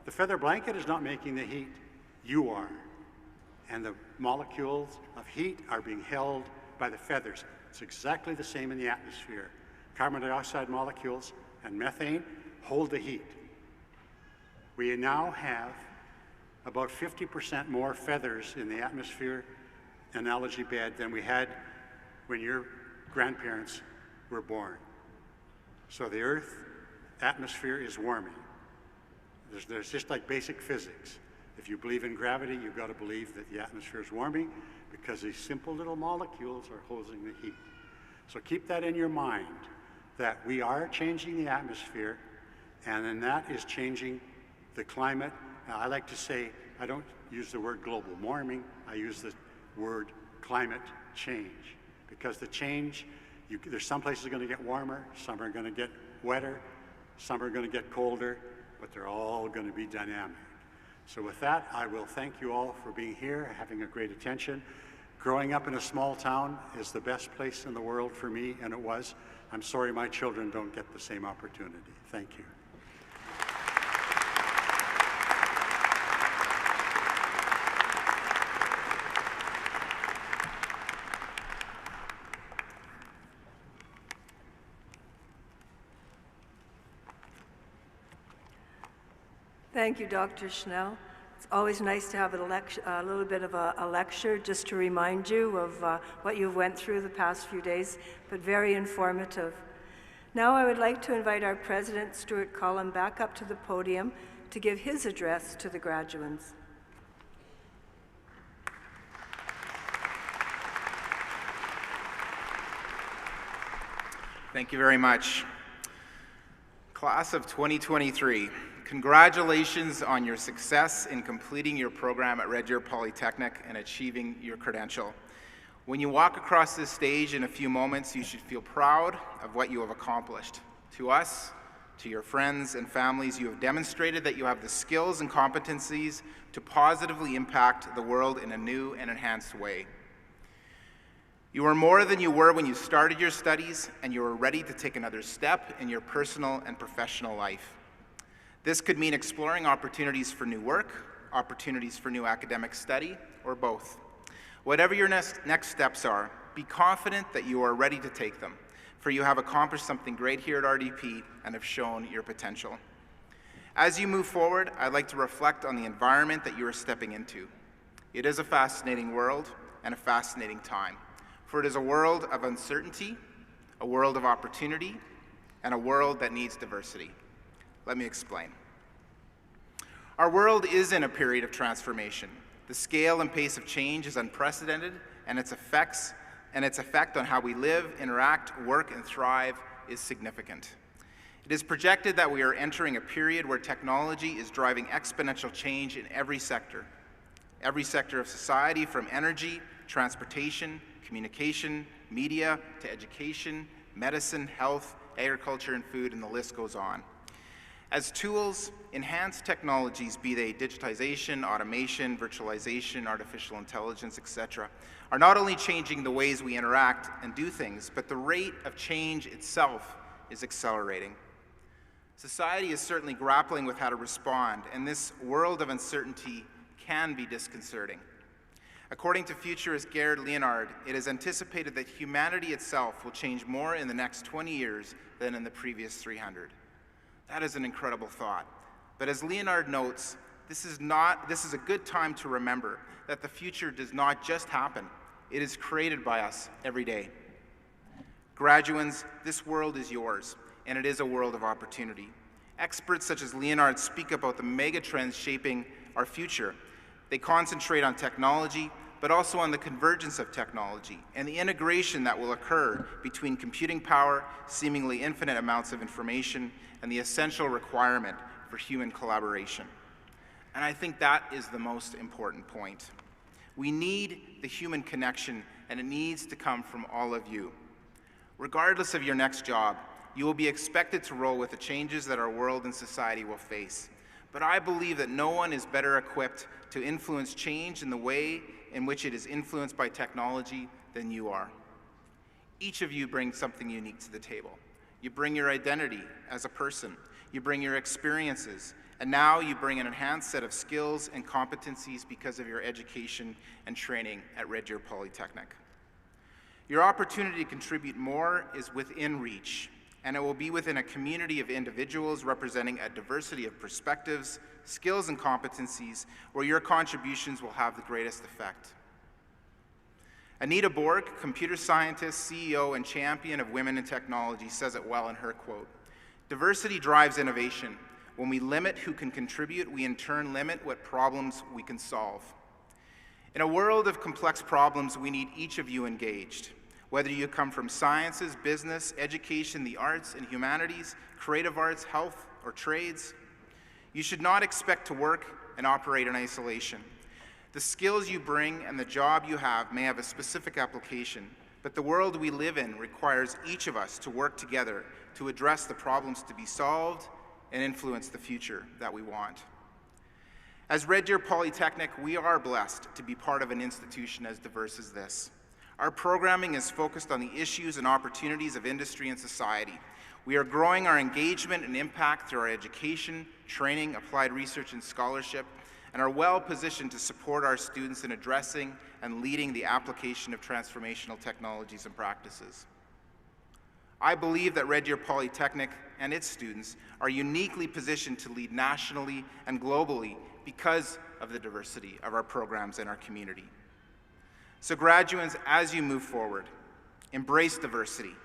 The feather blanket is not making the heat. You are. And the molecules of heat are being held by the feathers. It's exactly the same in the atmosphere. Carbon dioxide molecules and methane hold the heat. We now have about 50% more feathers in the atmosphere analogy bed than we had when your grandparents were born. So the Earth atmosphere is warming. There's just like basic physics. If you believe in gravity, you've got to believe that the atmosphere is warming because these simple little molecules are holding the heat. So keep that in your mind, that we are changing the atmosphere, and then that is changing the climate. Now, I like to say, I don't use the word global warming, I use the word climate change. Because the change, there's some places going to get warmer, some are going to get wetter, some are going to get colder, but they're all going to be dynamic. So with that, I will thank you all for being here, having a great attention. Growing up in a small town is the best place in the world for me, and it was. I'm sorry my children don't get the same opportunity. Thank you. Thank you, Dr. Schnell. It's always nice to have a little bit of a lecture just to remind you of what you've went through the past few days, but very informative. Now I would like to invite our President, Stuart Collum, back up to the podium to give his address to the graduates. Thank you very much. Class of 2023, congratulations on your success in completing your program at Red Deer Polytechnic and achieving your credential. When you walk across this stage in a few moments, you should feel proud of what you have accomplished. To us, to your friends and families, you have demonstrated that you have the skills and competencies to positively impact the world in a new and enhanced way. You are more than you were when you started your studies, and you are ready to take another step in your personal and professional life. This could mean exploring opportunities for new work, opportunities for new academic study, or both. Whatever your next steps are, be confident that you are ready to take them, for you have accomplished something great here at RDP and have shown your potential. As you move forward, I'd like to reflect on the environment that you are stepping into. It is a fascinating world and a fascinating time, for it is a world of uncertainty, a world of opportunity, and a world that needs diversity. Let me explain. Our world is in a period of transformation. The scale and pace of change is unprecedented, and its effect on how we live, interact, work, and thrive is significant. It is projected that we are entering a period where technology is driving exponential change in every sector of society, from energy, transportation, communication, media, to education, medicine, health, agriculture, and food, and the list goes on. As tools, enhanced technologies, be they digitization, automation, virtualization, artificial intelligence, etc., are not only changing the ways we interact and do things, but the rate of change itself is accelerating. Society is certainly grappling with how to respond, and this world of uncertainty can be disconcerting. According to futurist Gerd Leonhard, it is anticipated that humanity itself will change more in the next 20 years than in the previous 300. That is an incredible thought. But as Leonhard notes, this is a good time to remember that the future does not just happen. It is created by us every day. Graduands, this world is yours, and it is a world of opportunity. Experts such as Leonhard speak about the megatrends shaping our future. They concentrate on technology, but also on the convergence of technology and the integration that will occur between computing power, seemingly infinite amounts of information, and the essential requirement for human collaboration. And I think that is the most important point. We need the human connection, and it needs to come from all of you. Regardless of your next job, you will be expected to roll with the changes that our world and society will face. But I believe that no one is better equipped to influence change in the way in which it is influenced by technology than you are. Each of you brings something unique to the table. You bring your identity as a person, you bring your experiences, and now you bring an enhanced set of skills and competencies because of your education and training at Red Deer Polytechnic. Your opportunity to contribute more is within reach, and it will be within a community of individuals representing a diversity of perspectives, skills, and competencies where your contributions will have the greatest effect. Anita Borg, computer scientist, CEO, and champion of women in technology, says it well in her quote, "Diversity drives innovation. When we limit who can contribute, we in turn limit what problems we can solve." In a world of complex problems, we need each of you engaged. Whether you come from sciences, business, education, the arts and humanities, creative arts, health, or trades, you should not expect to work and operate in isolation. The skills you bring and the job you have may have a specific application, but the world we live in requires each of us to work together to address the problems to be solved and influence the future that we want. As Red Deer Polytechnic, we are blessed to be part of an institution as diverse as this. Our programming is focused on the issues and opportunities of industry and society. We are growing our engagement and impact through our education, training, applied research, and scholarship, and are well positioned to support our students in addressing and leading the application of transformational technologies and practices. I believe that Red Deer Polytechnic and its students are uniquely positioned to lead nationally and globally because of the diversity of our programs in our community. So graduates, as you move forward, embrace diversity.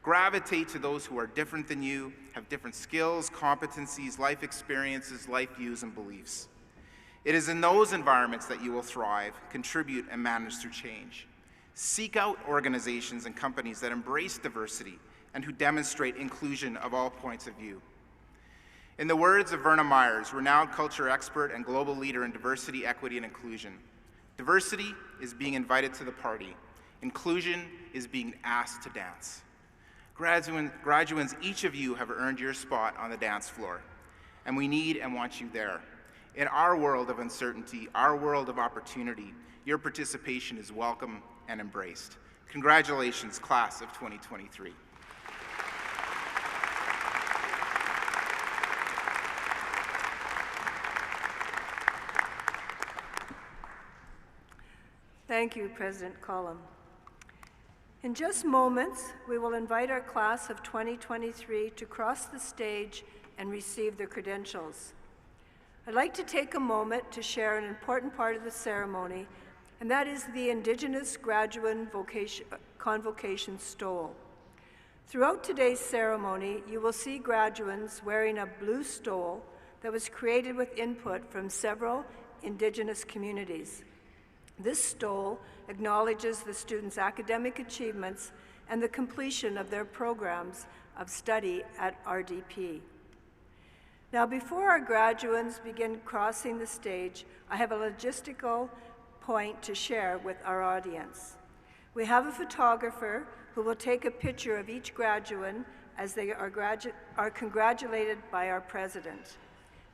Gravitate to those who are different than you, have different skills, competencies, life experiences, life views, and beliefs. It is in those environments that you will thrive, contribute, and manage through change. Seek out organizations and companies that embrace diversity and who demonstrate inclusion of all points of view. In the words of Verna Myers, renowned culture expert and global leader in diversity, equity, and inclusion, diversity is being invited to the party. Inclusion is being asked to dance. Graduates, each of you have earned your spot on the dance floor, and we need and want you there. In our world of uncertainty, our world of opportunity, your participation is welcome and embraced. Congratulations, class of 2023. Thank you, President Collum. In just moments, we will invite our class of 2023 to cross the stage and receive their credentials. I'd like to take a moment to share an important part of the ceremony, and that is the Indigenous Graduate Convocation stole. Throughout today's ceremony, you will see graduates wearing a blue stole that was created with input from several Indigenous communities. This stole acknowledges the students' academic achievements and the completion of their programs of study at RDP. Now, before our graduates begin crossing the stage, I have a logistical point to share with our audience. We have a photographer who will take a picture of each graduate as they are congratulated by our president.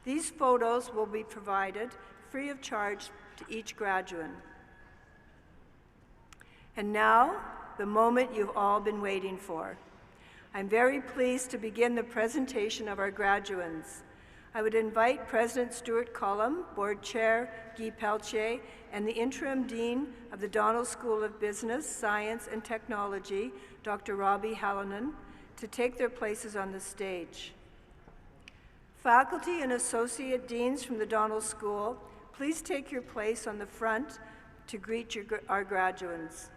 These photos will be provided free of charge to each graduate. And now, the moment you've all been waiting for. I'm very pleased to begin the presentation of our graduates. I would invite President Stuart Collum, Board Chair Guy Pelletier, and the Interim Dean of the Donald School of Business, Science and Technology, Dr. Robbie Hallinan, to take their places on the stage. Faculty and Associate Deans from the Donald School, please take your place on the front to greet our graduates.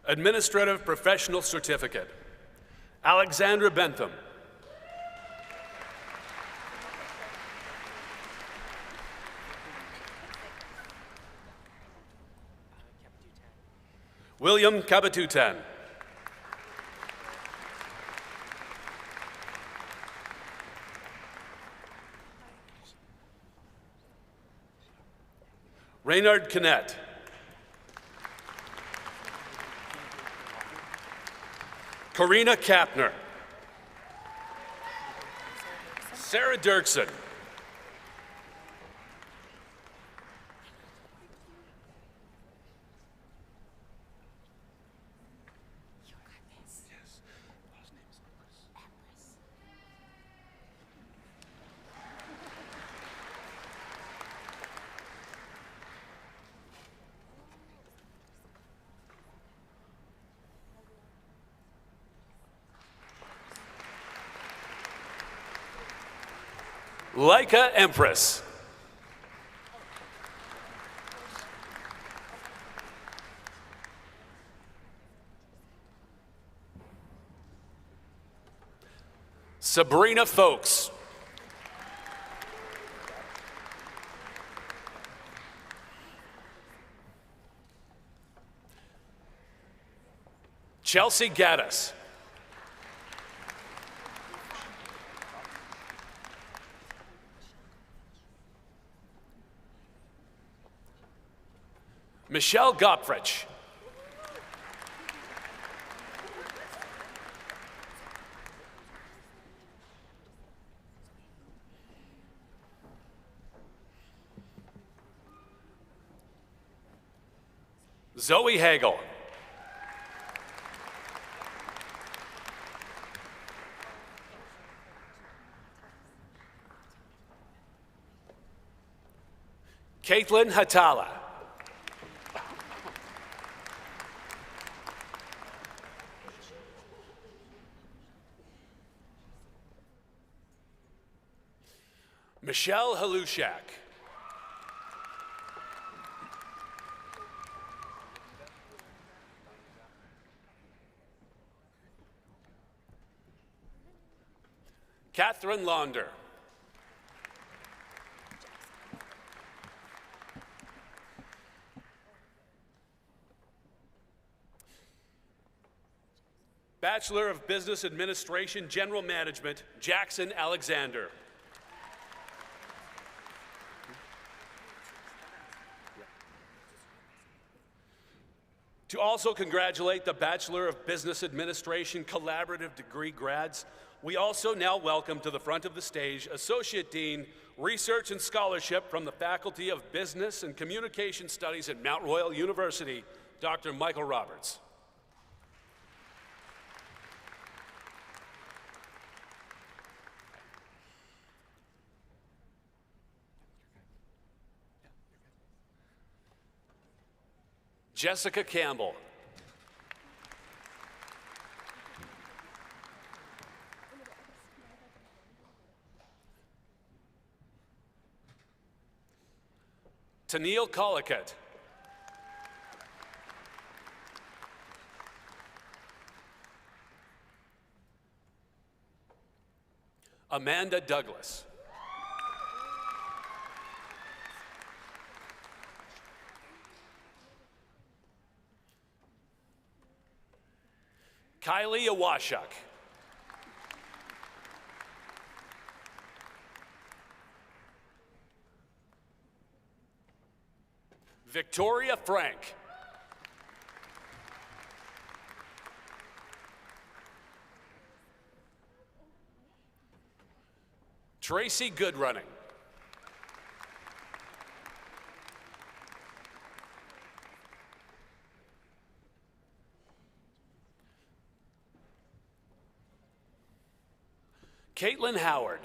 Administrative Professional Certificate, Alexandra Bentham. William Kabatutan. Reynard Kinnett. Karina Kapner. Sarah Dirksen. Laika Empress. Sabrina Folks. Chelsea Gaddis. Michelle Gopfrich. Zoe Hagel. Caitlin Hatala. Michelle Halushak. Catherine Launder. Bachelor of Business Administration, General Management, Jackson Alexander. To also congratulate the Bachelor of Business Administration Collaborative Degree grads, we also now welcome to the front of the stage Associate Dean, Research and Scholarship from the Faculty of Business and Communication Studies at Mount Royal University, Dr. Michael Roberts. Jessica Campbell. Tennille Collicutt. Amanda Douglas. Kylie Awashuk. Victoria Frank. Tracy Goodrunning. Caitlin Howard.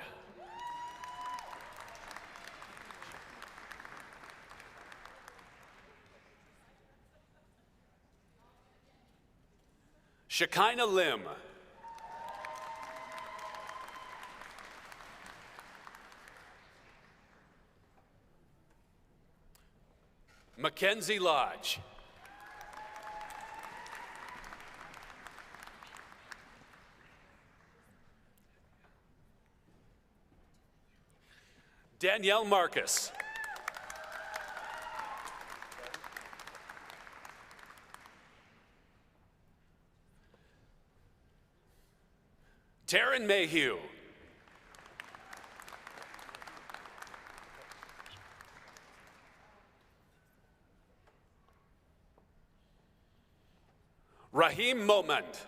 Shekinah Lim. Mackenzie Lodge. Danielle Marcus. Taryn Mayhew. Raheem Momand.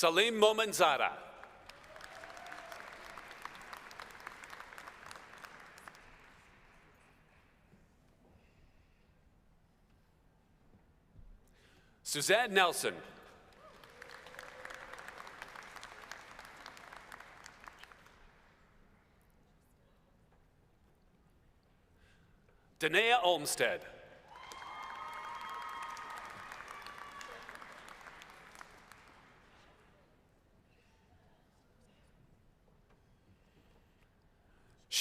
Salim Momanzada. Suzanne Nelson. Danae Olmstead.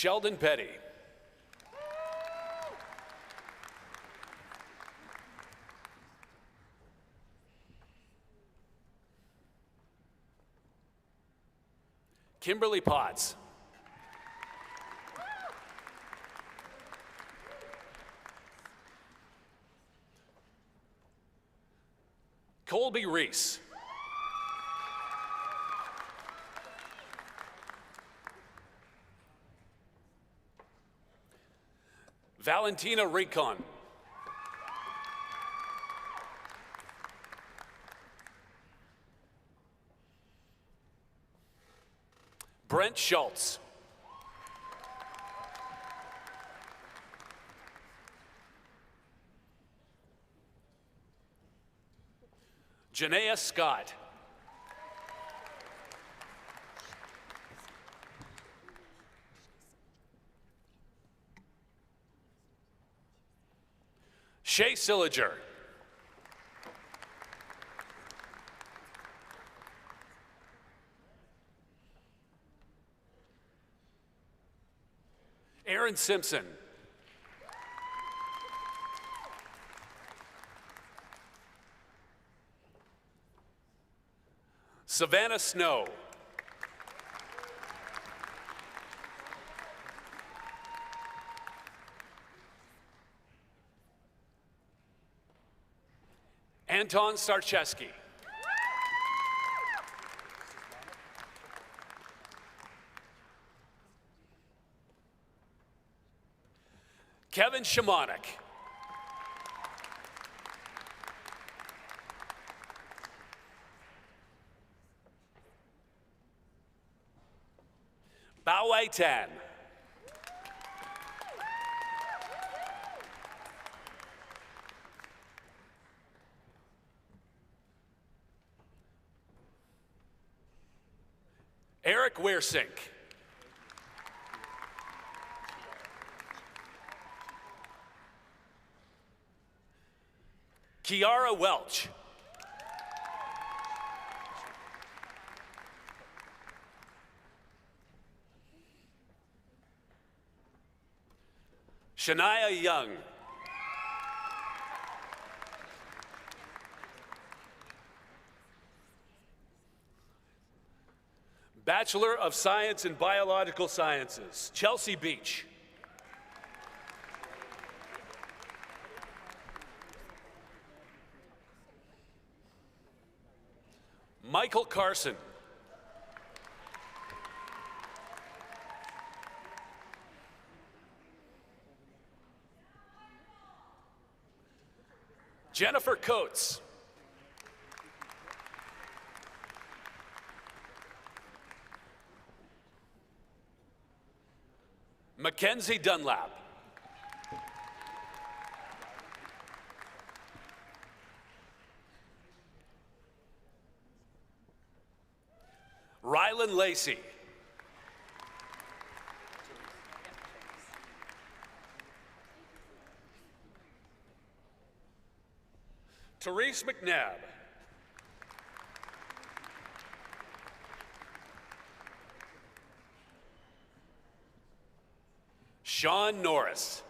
Sheldon Petty. Kimberly Potts. Colby Reese. Valentina Rincon. Brent Schultz. Janaea Scott. Shay Silliger. Aaron Simpson. Savannah Snow. Anton Starcheski. Kevin Shimonik. Bao Wei Tan. Eric Weersink. Kiara Welch. Shania Young. Bachelor of Science in Biological Sciences, Chelsea Beach. Michael Carson. Jennifer Coates. Mackenzie Dunlap. Rylan Lacey. Therese McNabb. Sean Norris.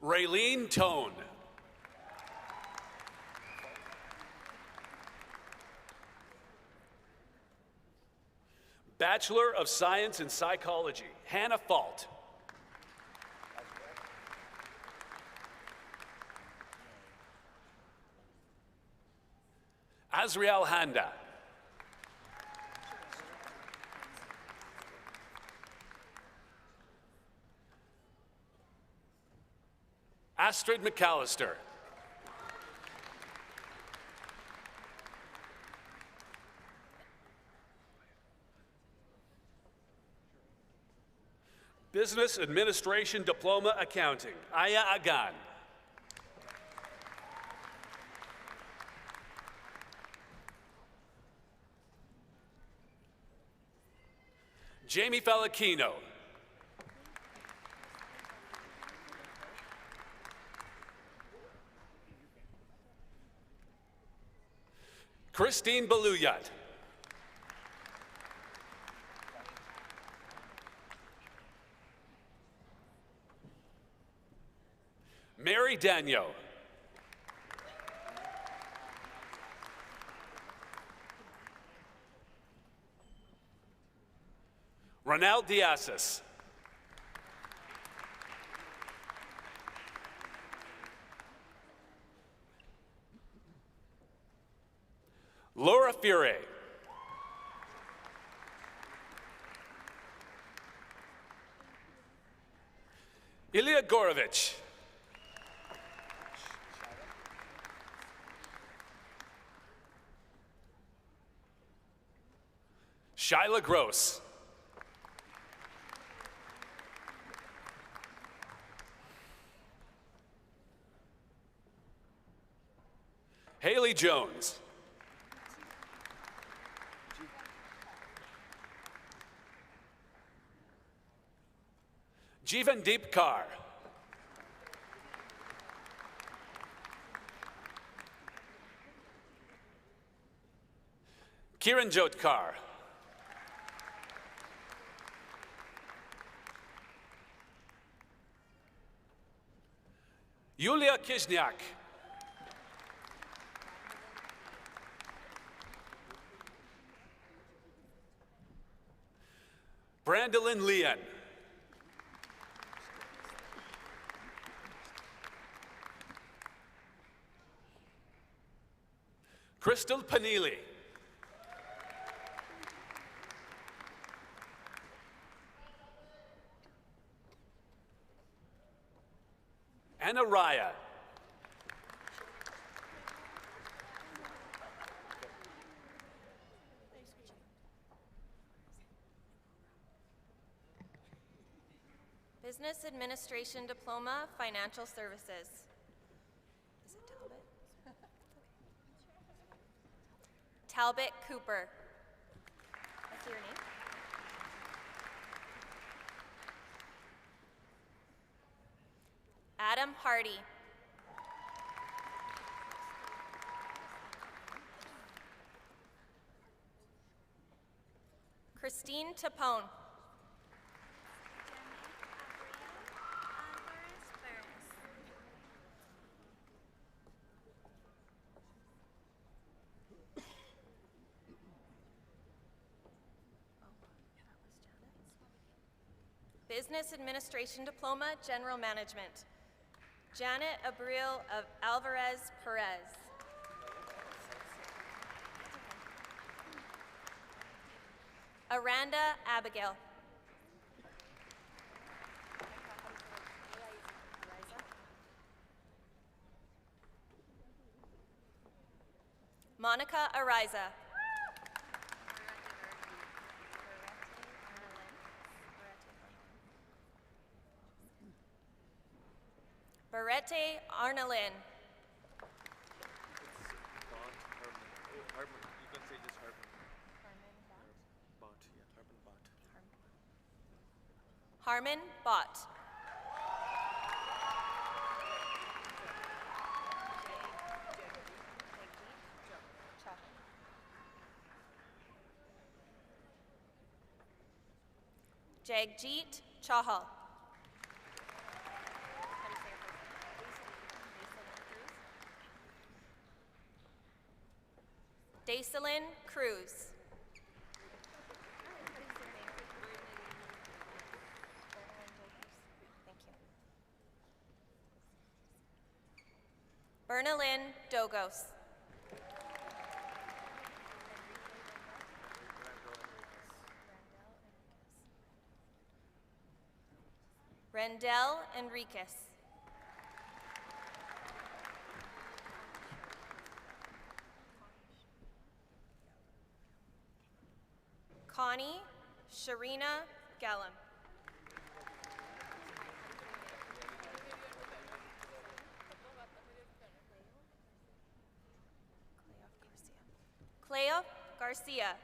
Raylene Tone. Bachelor of Science in Psychology, Hannah Fault. Azriel Handa. Astrid McAllister. Business Administration Diploma Accounting, Aya Agan. Jamie Falacchino. Christine Baluyat. Mary Daniel. Ronald Diasis. Laura Fure. Ilya Gorovich. Shyla Gross. Haley Jones. Jeevandeep Kaur. Kiran Jotkar. Yulia Kizniak. Brandolyn Leon. Crystal Panili. Anna Raya. Business Administration Diploma, Financial Services. Is it Talbot? Talbot Cooper. I see your name. Adam Hardy. Christine Tapone. Business Administration Diploma, General Management. Janet Abril of Alvarez Perez. Aranda Abigail. Monica Ariza. Barrette Arnalin. Harmon Bott. Jagjit Chahal. Daiselin Cruz. Thank you. Bernalyn Dogos. Rendell Enriquez. Connie Sharina Gallum. Cleo Garcia.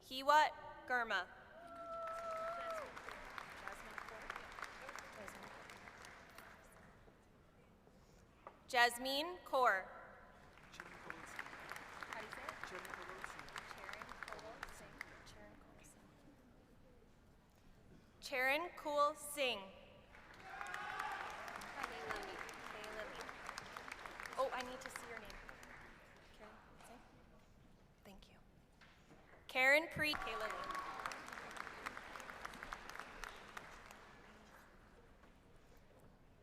Hiwat Gurma. Jasmine Kaur. Charan Kul Singh. Oh, I need to see your name. Thank you. Karen Pre.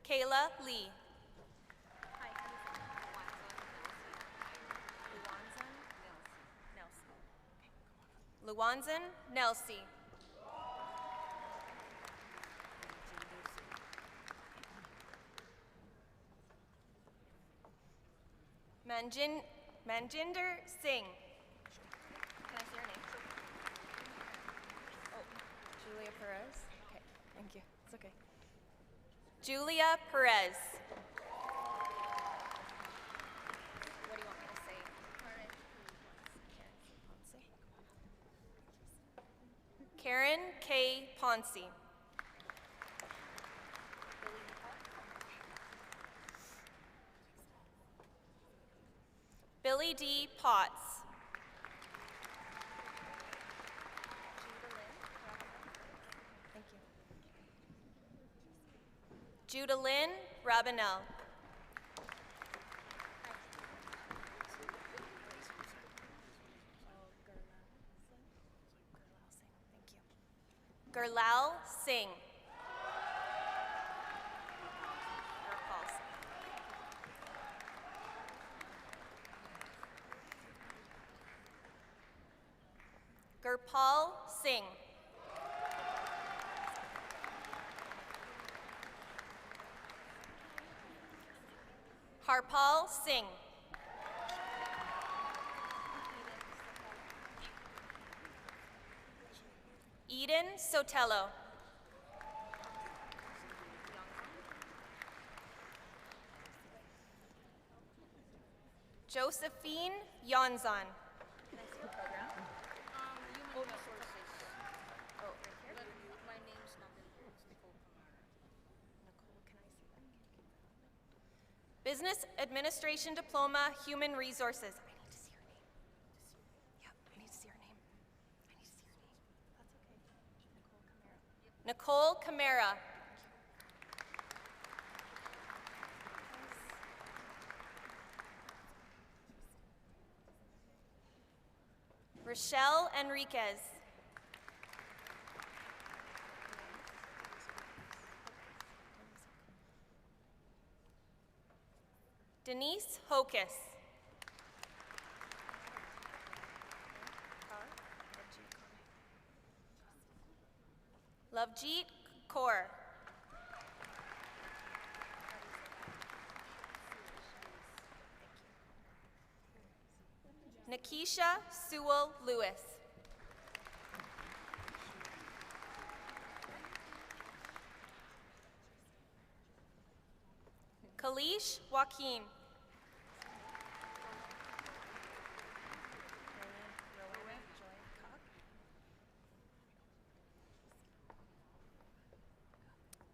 Kayla Lee. Luanzan Nelsie. Manjinder Singh. Can I see your name? Oh, Julia Perez. Okay, thank you. It's okay. Julia Perez. What do you want me to say? Karen K. Ponce. Billy D. Potts. Thank you. Judalyn Rabanel. Gurlal Singh. Gurpal Singh. Harpal Singh. Eden Sotelo. Josephine Yonzan. Can I see your program? Human resources. Oh, right here? But my name's not in here. It's Nicole Camara. Nicole, can I see that? Business Administration Diploma, Human Resources. I need to see your name. Yep, I need to see your name. I need to see your name. That's okay. Nicole Camara. Rochelle Enriquez. Denise Hocus. Lovejeet Kaur. Nikisha Sewell Lewis. Kalish Joaquin.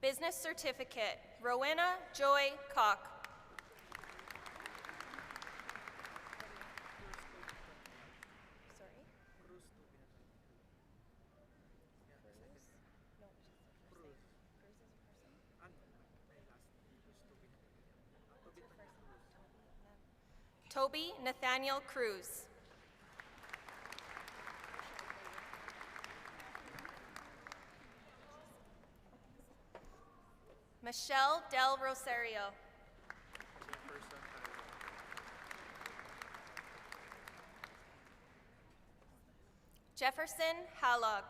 Business Certificate, Rowena Joy Koch. Toby Nathaniel Cruz. Michelle Del Rosario. Jefferson Hallog.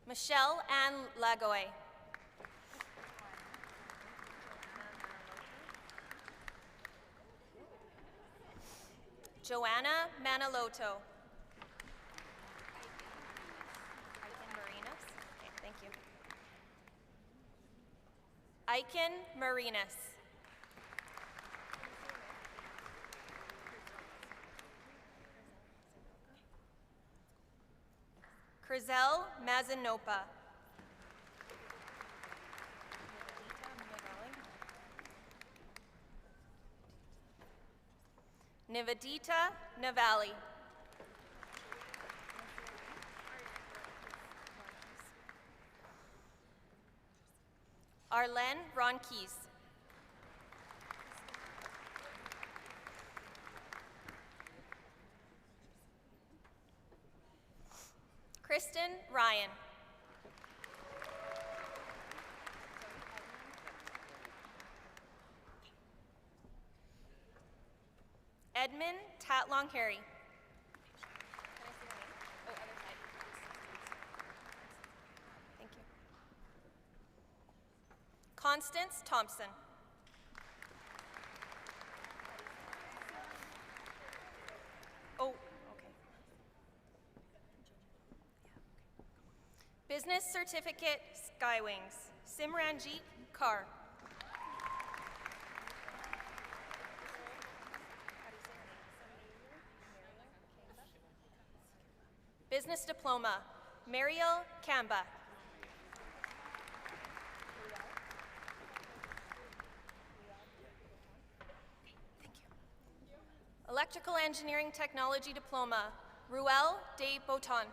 Michelle Ann Lagoy. Joanna Manaloto. Okay, thank you. Aiken Marinas. Crizel Mazanopa. Nivedita Navali. Arlen Ronquise. Kristen Ryan. Edmund Tatlong Harry. Thank you. Constance Thompson. Oh, okay. Business Certificate Skywings. Simranjit Kaur. Business Diploma, Mariel Kamba. Thank you. Electrical Engineering Technology Diploma, Ruel de Boton.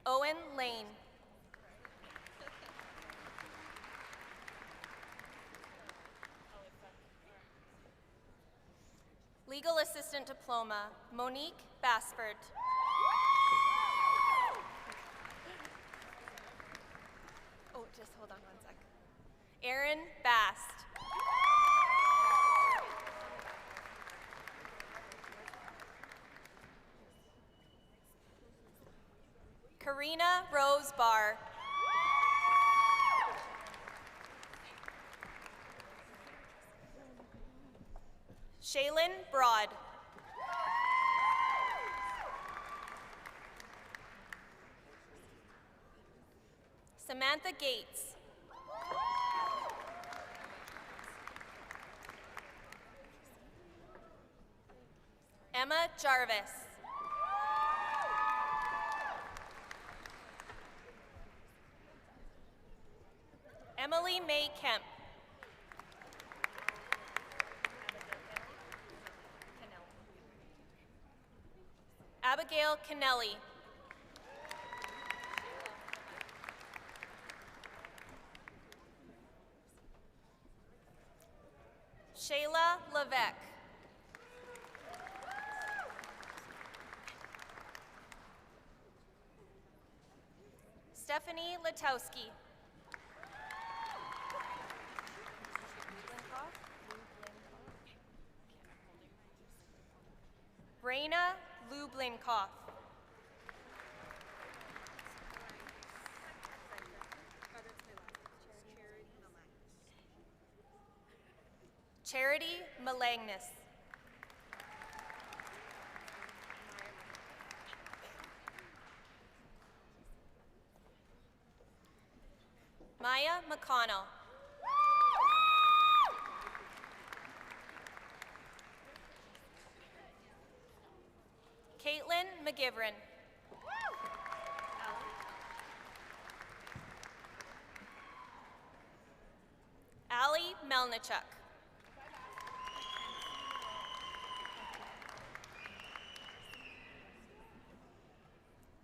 Owen Lane. Legal Assistant Diploma, Monique Basford. Oh, just hold on one sec. Erin Bast. Karina Rose Barr. Shaylin Broad. Samantha Gates. Emma Jarvis. Emily May Kemp. Abigail Kennelly. Shayla Levesque. Stephanie Latowski. Raina Lublinkoff. Charity Malagnis. Maya McConnell. Caitlin McGivern. Allie Melnichuk.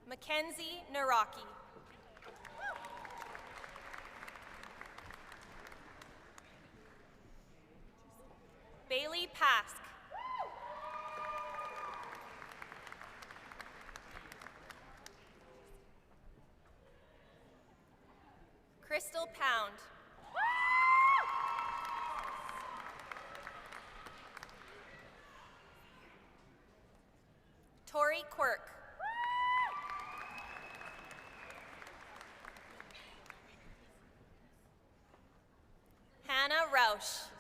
Mackenzie Naraki. Bailey Pask. Crystal Pound. Tori Quirk. Hannah Rausch.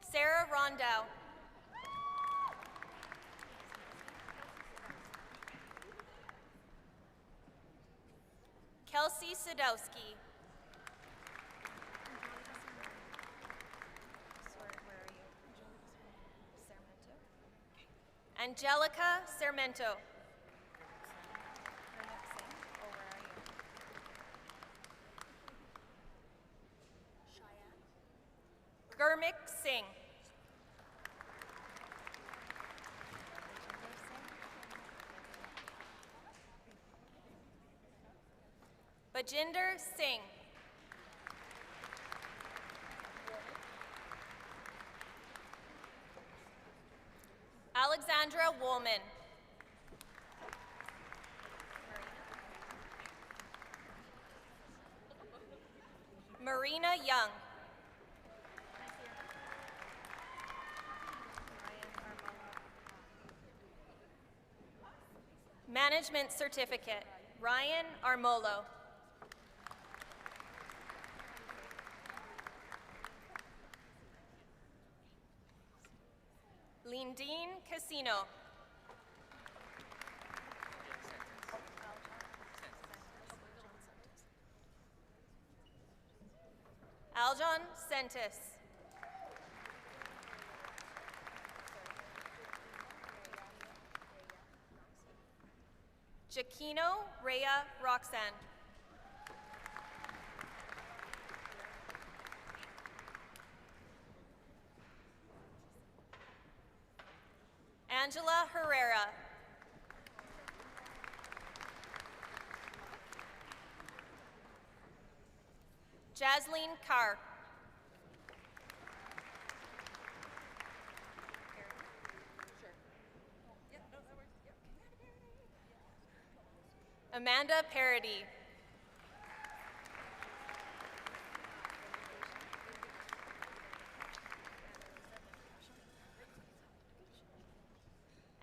Sarah Rondow. Kelsey Sadowski. Angelica Sarmento. Gurmik Singh. Bajinder Singh. Alexandra Woolman. Marina Young. Management Certificate, Ryan Armolo. Lindeen Casino. Aljon Sentis. Jaquino Rhea Roxanne. Angela Herrera. Jasleen Carr. Amanda Parody.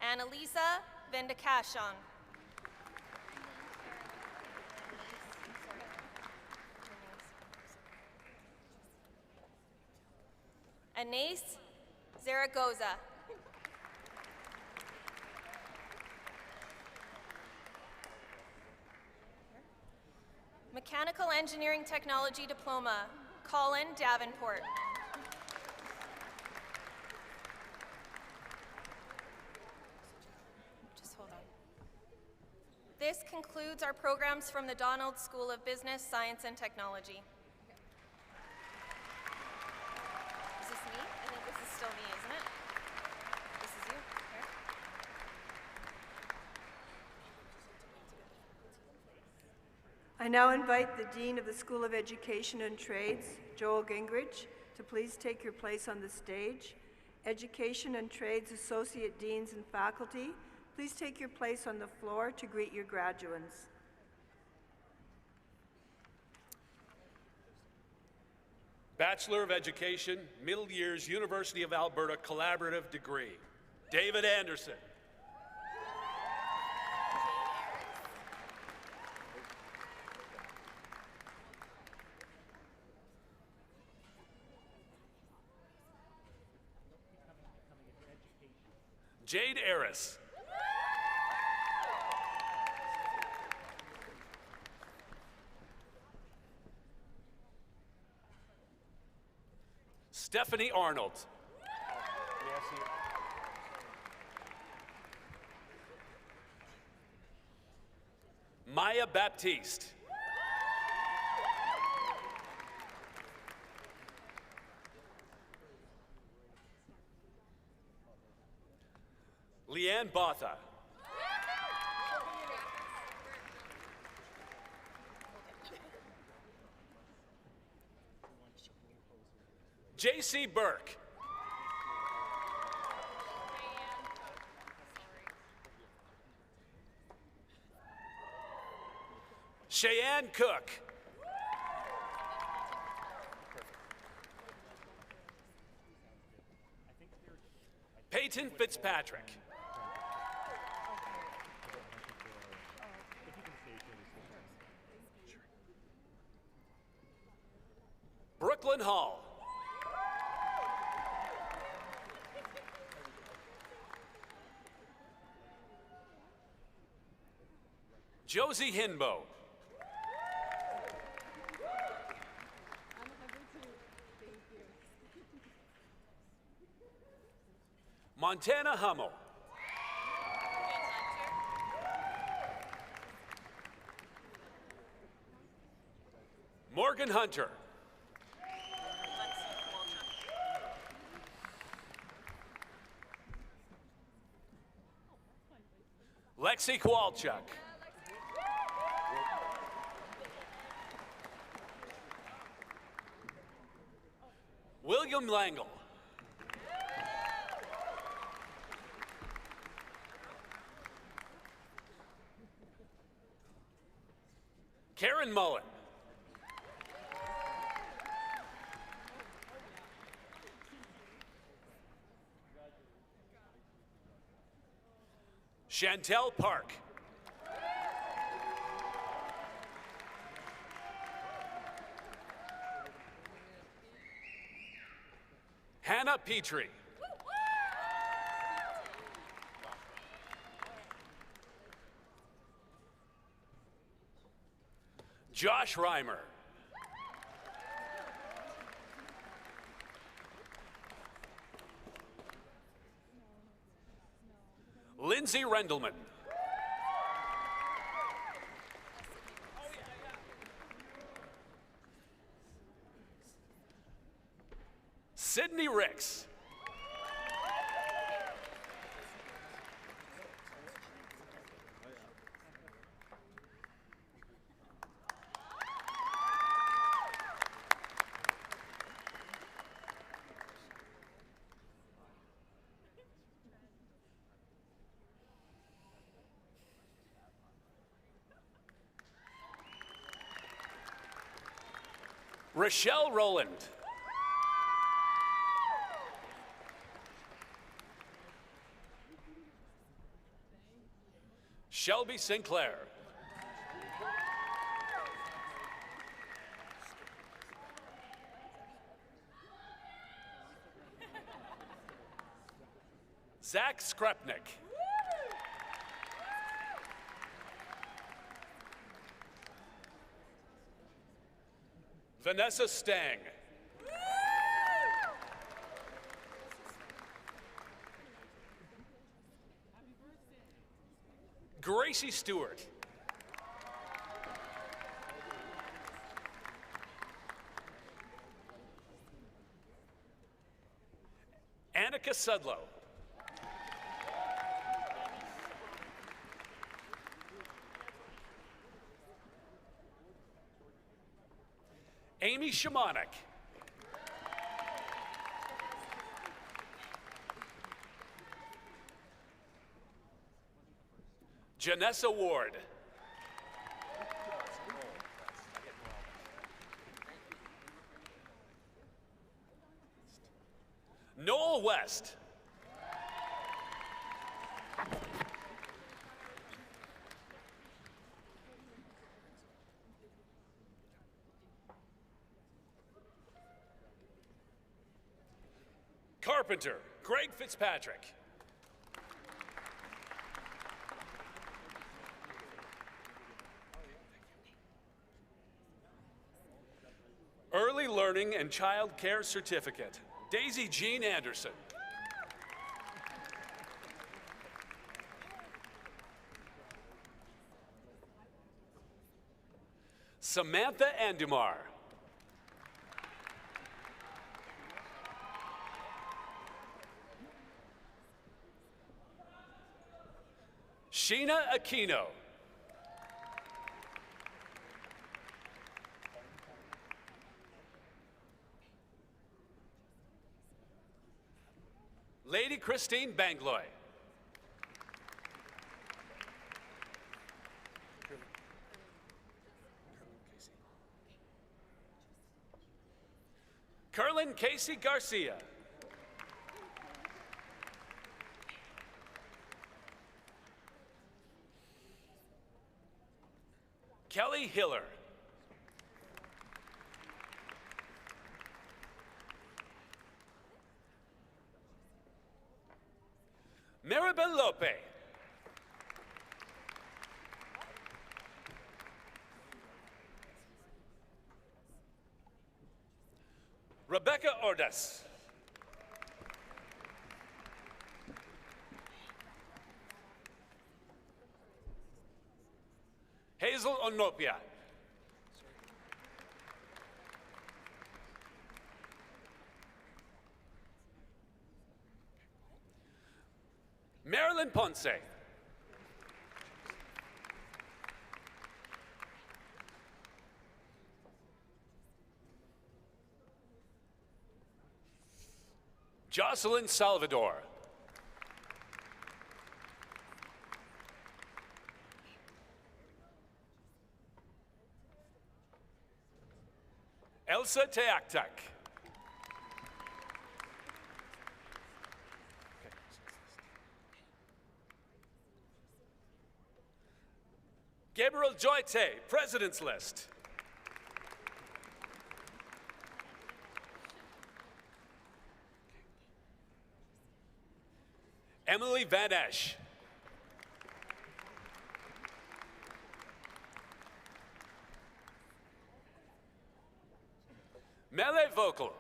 Annalisa Vendakashon. Anais Zaragoza. Mechanical Engineering Technology Diploma, Colin Davenport. Just hold on. This concludes our programs from the Donald School of Business, Science, and Technology. Is this me? I think this is still me, isn't it? This is you. Here. I now invite the Dean of the School of Education and Trades, Joel Gingrich, to please take your place on the stage. Education and Trades Associate Deans and faculty, please take your place on the floor to greet your graduates. Bachelor of Education, Middle Years, University of Alberta Collaborative Degree, David Anderson. Jade Aris. Stephanie Arnold. Maya Baptiste. Leanne Botha. J.C. Burke. Cheyenne Cook. Peyton Fitzpatrick. Brooklyn Hall. Josie Hinbo. Montana Hummel. Morgan Hunter. Lexi Kowalchuk. William Langle. Karen Mullen. Chantel Park. Hannah Petrie. Josh Reimer. Lindsay Rendelman. Sydney Ricks. Rochelle Rowland. Shelby Sinclair. Zach Skrepnik. Vanessa Stang. Gracie Stewart. Annika Sudlow. Amy Shamanik. Janessa Ward. Noel West. Carpenter, Greg Fitzpatrick. Early Learning and Child Care Certificate, Daisy Jean Anderson. Samantha Andumar. Sheena Aquino. Lady Christine Bangloy. Carlin Casey Garcia. Kelly Hiller. Maribel Lope. Rebecca Ordas. Hazel Onopia. Marilyn Ponce. Jocelyn Salvador. Elsa Teaktak. Gabriel Joyte, President's List. Emily Van Esch. Mele Vocal.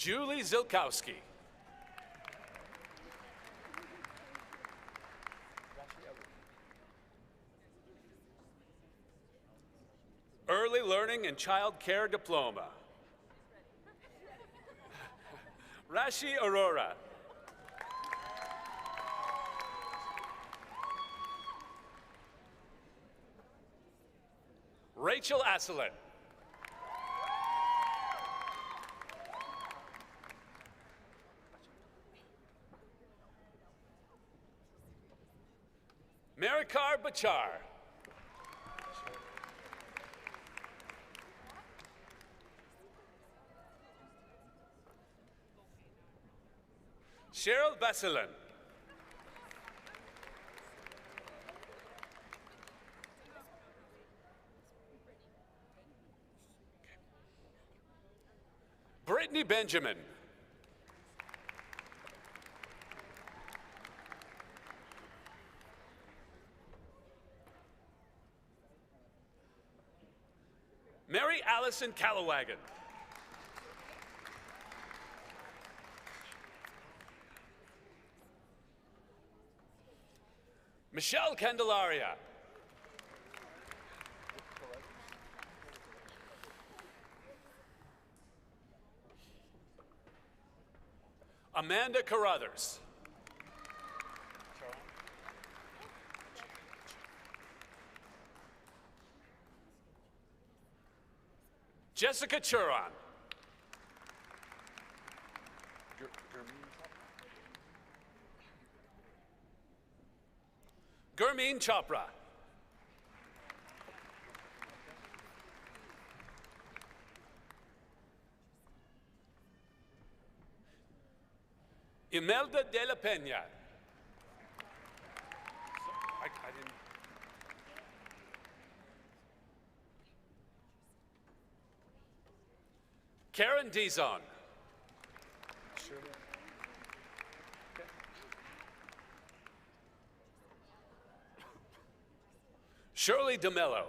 Julie Zilkowski. Early Learning and Child Care Diploma. Rashi Aurora. Rachel Asselin. Marikar Bachar. Cheryl Basselin. Brittany Benjamin. Mary Allison Callowaghan. Michelle Candelaria. Amanda Carruthers. Jessica Churon. Gurmeen Chopra. Imelda de la Peña. I didn't. Karen Dizon. Shirley DeMello.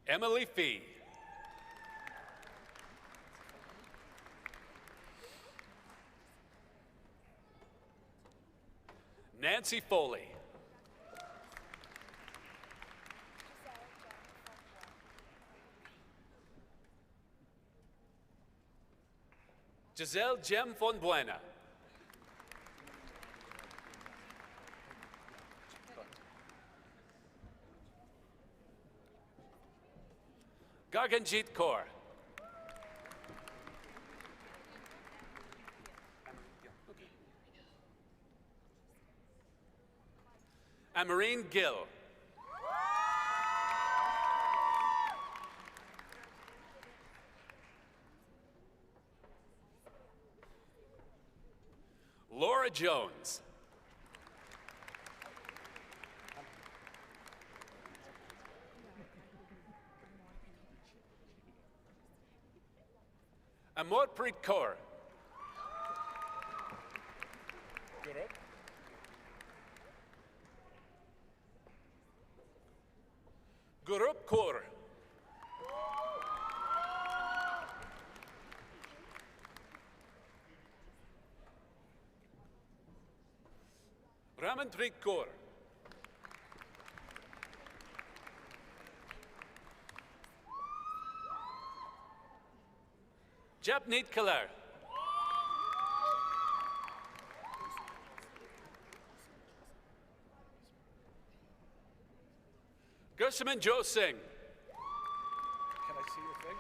Emily Fee. Nancy Foley. Giselle Jem Fonbuena. Gaganjeet Kaur. Amarine Gill. Laura Jones. Amorpreet Kaur. Gurup Kaur. Ramanpreet Kaur. Japneet Kalar. Gursaman Jo Singh. Can I see your thing?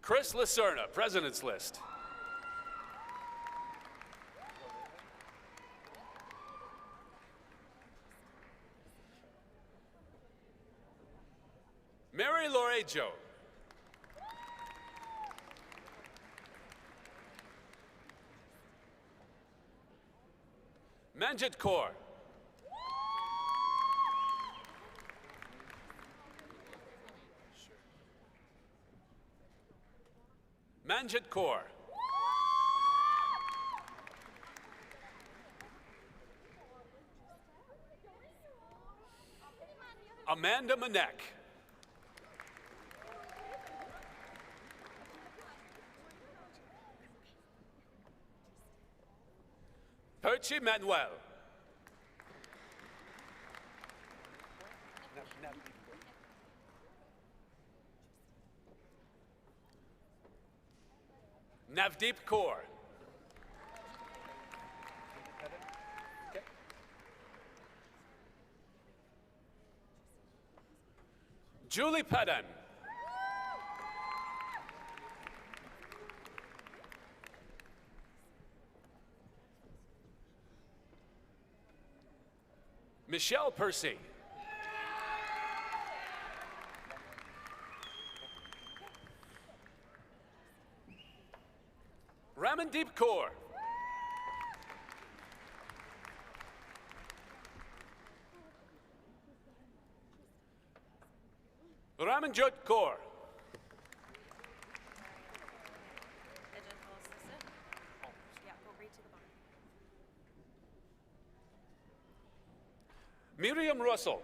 Chris Lacerna, President's List. Mary Lorejo. Manjit Kaur. Manjit Kaur. Amanda Manek. Perchi Manuel. Navdeep Kaur. Julie Padan. Michelle Percy. Ramandeep Kaur. Ramanjot Kaur. Miriam Russell.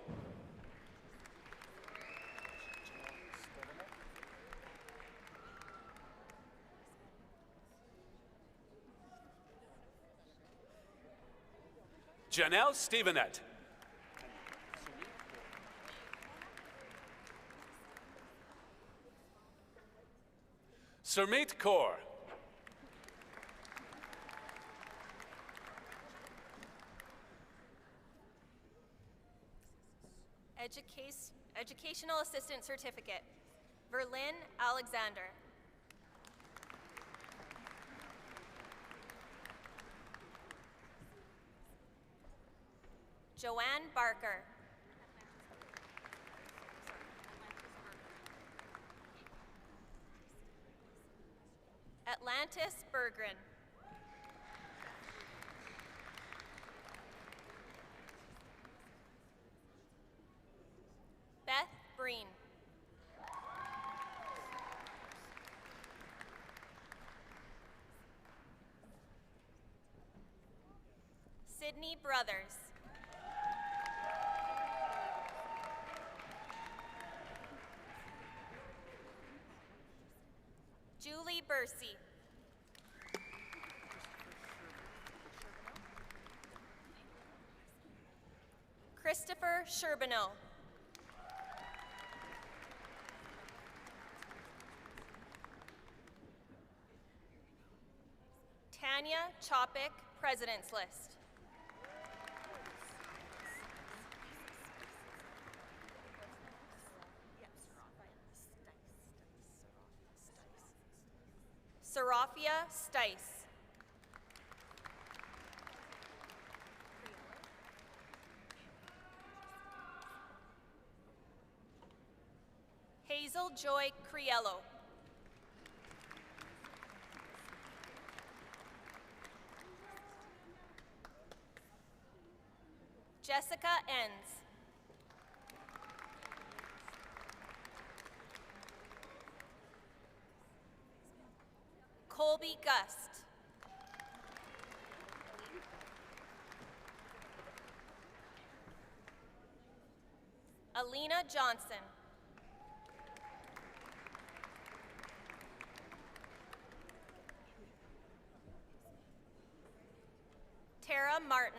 Janelle Stevenette. Surmeet Kaur. Educational Assistant Certificate, Verlin Alexander. Joanne Barker. Atlantis Berggren. Beth Breen. Sydney Brothers. Julie Bursey. Christopher Sherbino. Tanya Chopik, President's List. Serafia Stice. Hazel Joy Criello. Jessica Enns. Colby Gust. Alina Johnson. Tara Martin.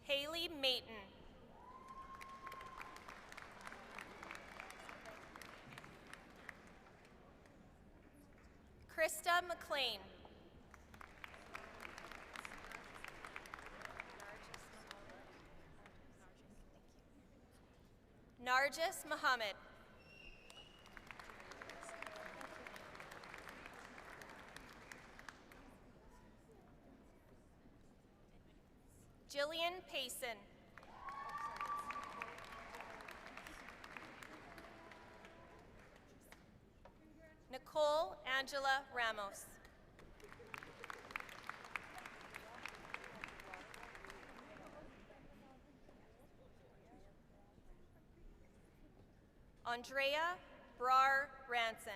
Haley Mayton. Krista McLean. Narjis Muhammad. Jillian Payson. Nicole Angela Ramos. Andrea Brar Ranson.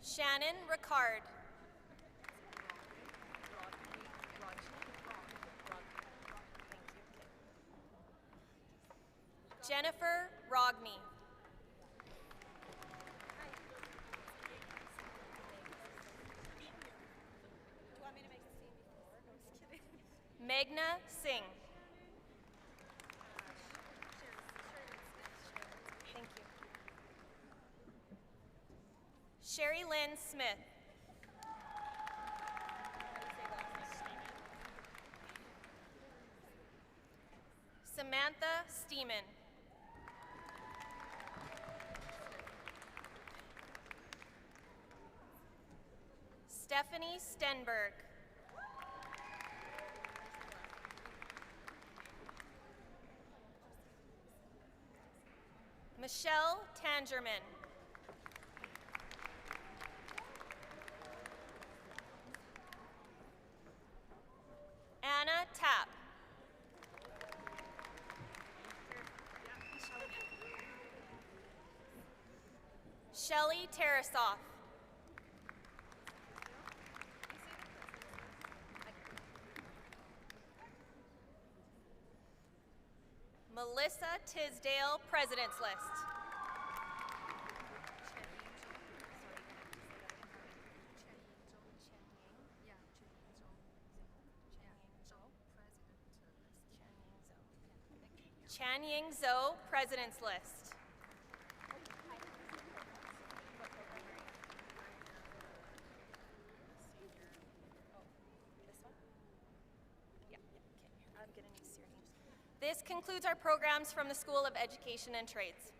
Shannon Ricard. Jennifer Rogney. Meghna Singh. Thank you. Sherry Lynn Smith. Samantha Steeman. Stephanie Stenberg. Michelle Tangerman. Anna Tapp. Shelley Tarasoff. Melissa Tisdale, President's List. Chanying Zhou, President's List. This concludes our programs from the School of Education and Trades.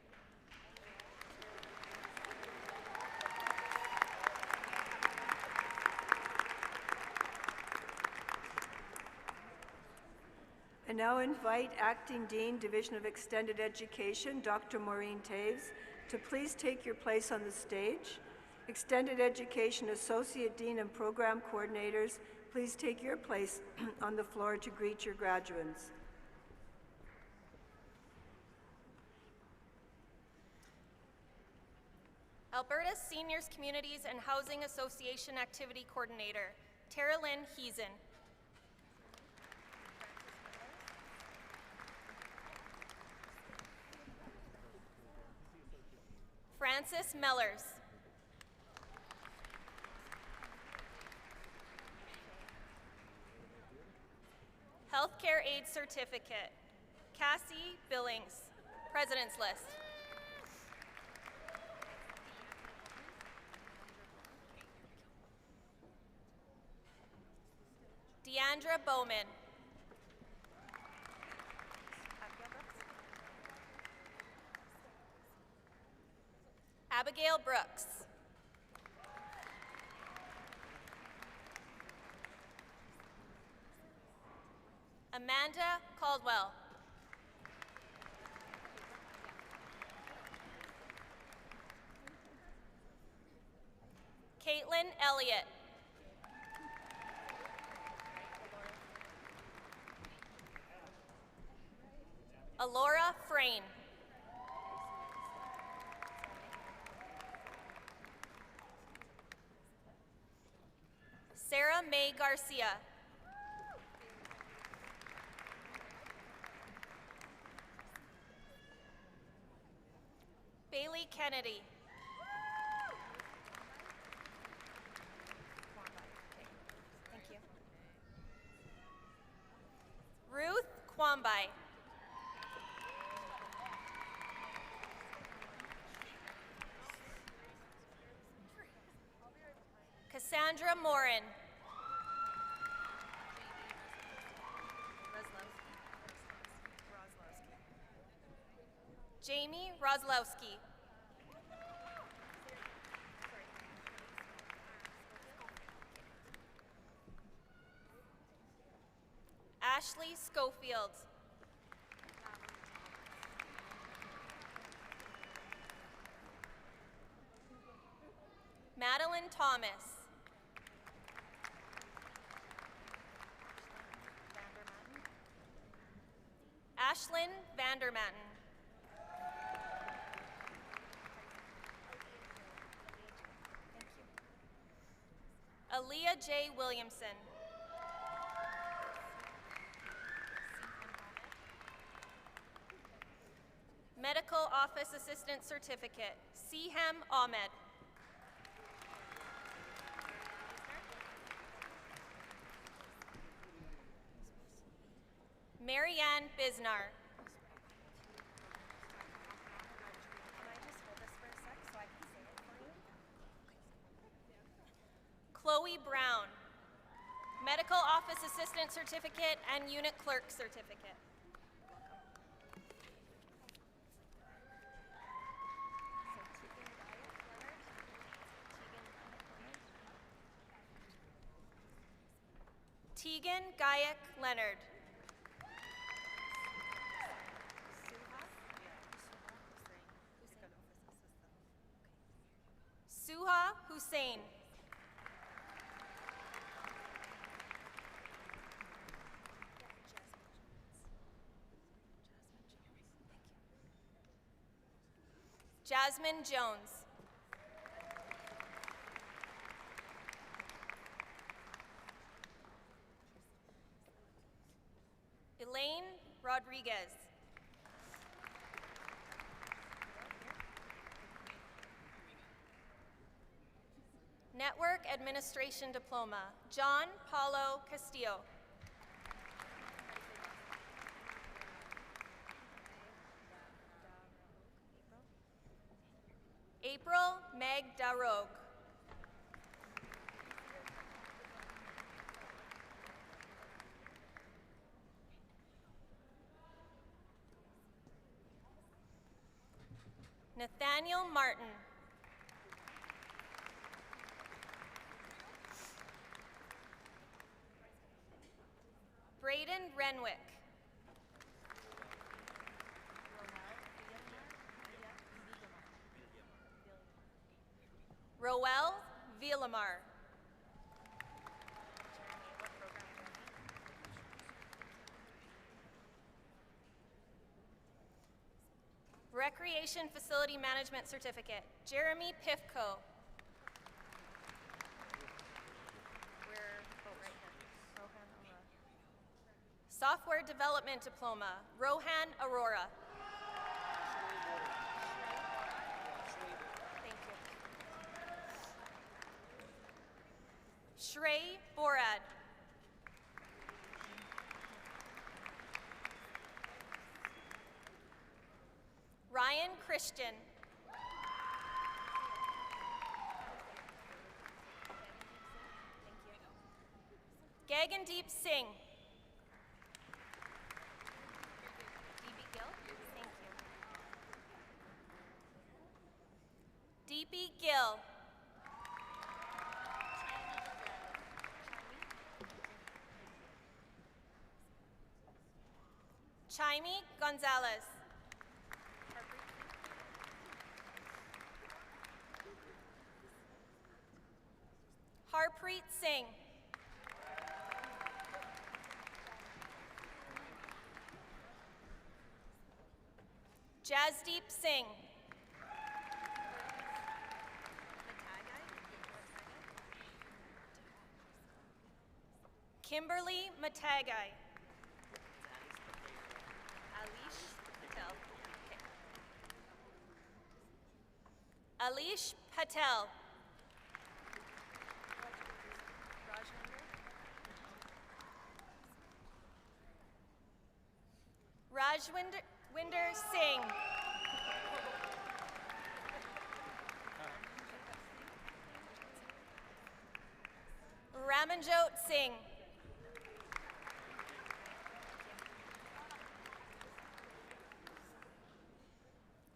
I now invite Acting Dean, Division of Extended Education, Dr. Maureen Taves, to please take your place on the stage. Extended Education Associate Dean and Program Coordinators, please take your place on the floor to greet your graduates. Alberta Seniors Communities and Housing Association Activity Coordinator, Tara Lynn Heezen. Francis Mellers. Healthcare Aid Certificate, Cassie Billings, President's List. Deandra Bowman. Abigail Brooks. Amanda Caldwell. Caitlin Elliott. Alora Frayne. Sarah May Garcia. Ashley Kennedy. Thank you. Ruth Kwambai. Cassandra Morin. Jamie Roslowski. Ashley Schofield. Madeline Thomas. Ashlyn Vandermatten. Aaliyah J. Williamson. Medical Office Assistant Certificate, Siham Ahmed. Marianne Bisnar. Chloe Brown. Medical Office Assistant Certificate and Unit Clerk Certificate. Tegan Gayek Leonard. Suha Hussein. Jasmine Jones. Elaine Rodriguez. Network Administration Diploma, John Paulo Castillo. April Meg Darogue. Nathaniel Martin. Braden Renwick. Roel Villamar. Recreation Facility Management Certificate, Jeremy Pifko. Software Development Diploma, Rohan Aurora. Thank you. Shrey Borad. Ryan Christian. Gagandeep Singh. Deepy Gill. Chaimi Gonzalez. Harpreet Singh. Jasdeep Singh. Kimberly Matagai. Alish Patel. Okay. Alish Patel. Rajwinder Singh. Ramanjot Singh.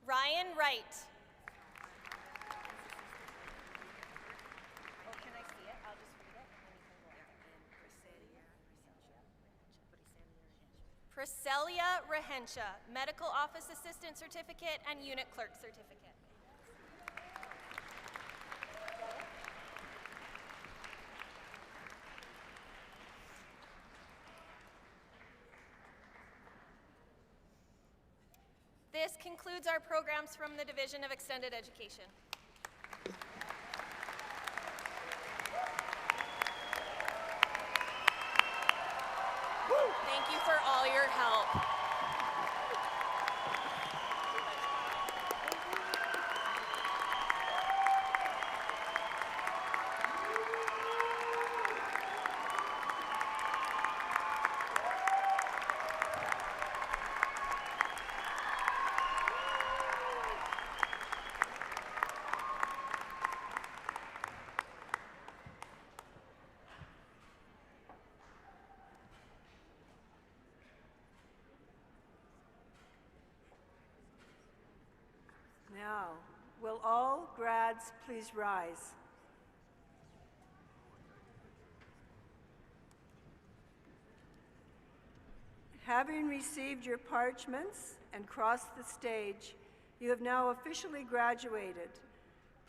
Ryan Wright. Oh, can I see it? I'll just read it and then you can go. Preselia Rahensha, Medical Office Assistant Certificate and Unit Clerk Certificate. This concludes our programs from the Division of Extended Education. Thank you for all your help. Now, will all grads please rise? Having received your parchments and crossed the stage, you have now officially graduated.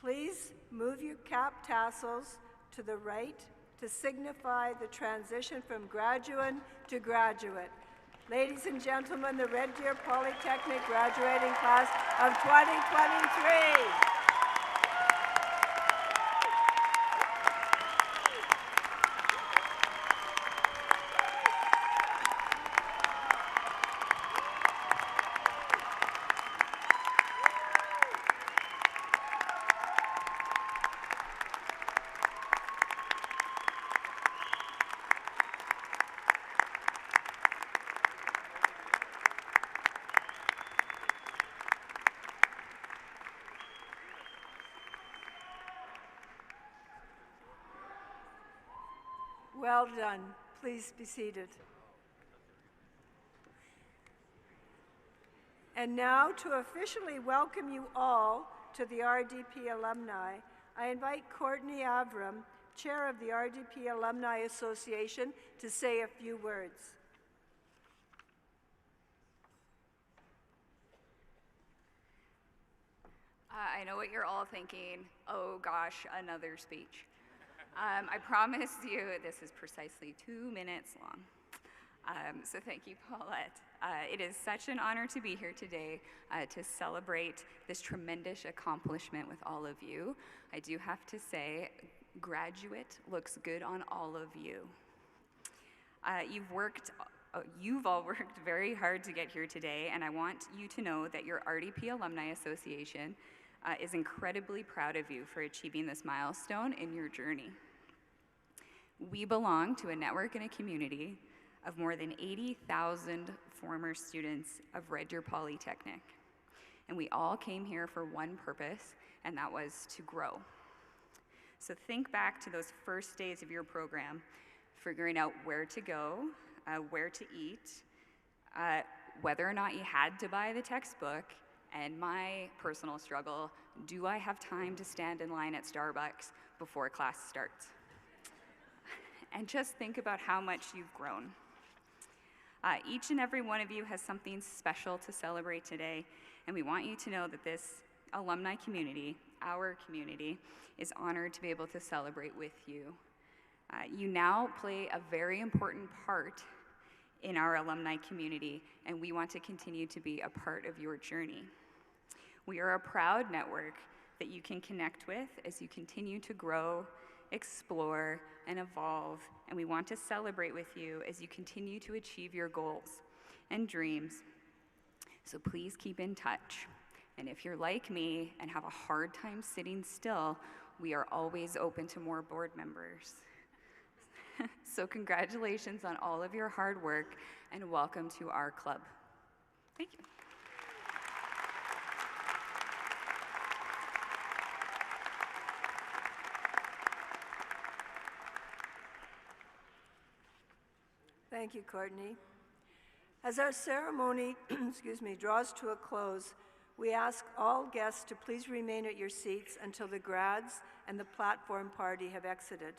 Please move your cap tassels to the right to signify the transition from graduand to graduate. Ladies and gentlemen, the Red Deer Polytechnic graduating class of 2023. Well done. Please be seated. And now, to officially welcome you all to the RDP Alumni, I invite Courtney Avram, Chair of the RDP Alumni Association, to say a few words. I know what you're all thinking. Oh gosh, another speech. I promise you this is precisely 2 minutes long. So thank you, Paulette. It is such an honor to be here today to celebrate this tremendous accomplishment with all of you. I do have to say, graduate looks good on all of you. You've all worked very hard to get here today, and I want you to know that your RDP Alumni Association is incredibly proud of you for achieving this milestone in your journey. We belong to a network and a community of more than 80,000 former students of Red Deer Polytechnic. And we all came here for one purpose, and that was to grow. So think back to those first days of your program, figuring out where to go, where to eat, whether or not you had to buy the textbook, and my personal struggle, do I have time to stand in line at Starbucks before class starts? And just think about how much you've grown. Each and every one of you has something special to celebrate today, and we want you to know that this alumni community, our community, is honored to be able to celebrate with you. You now play a very important part in our alumni community, and we want to continue to be a part of your journey. We are a proud network that you can connect with as you continue to grow, explore, and evolve, and we want to celebrate with you as you continue to achieve your goals and dreams. So please keep in touch. And if you're like me and have a hard time sitting still, we are always open to more board members. So congratulations on all of your hard work and welcome to our club. Thank you. Thank you, Courtney. As our ceremony draws to a close, we ask all guests to please remain at your seats until the grads and the platform party have exited.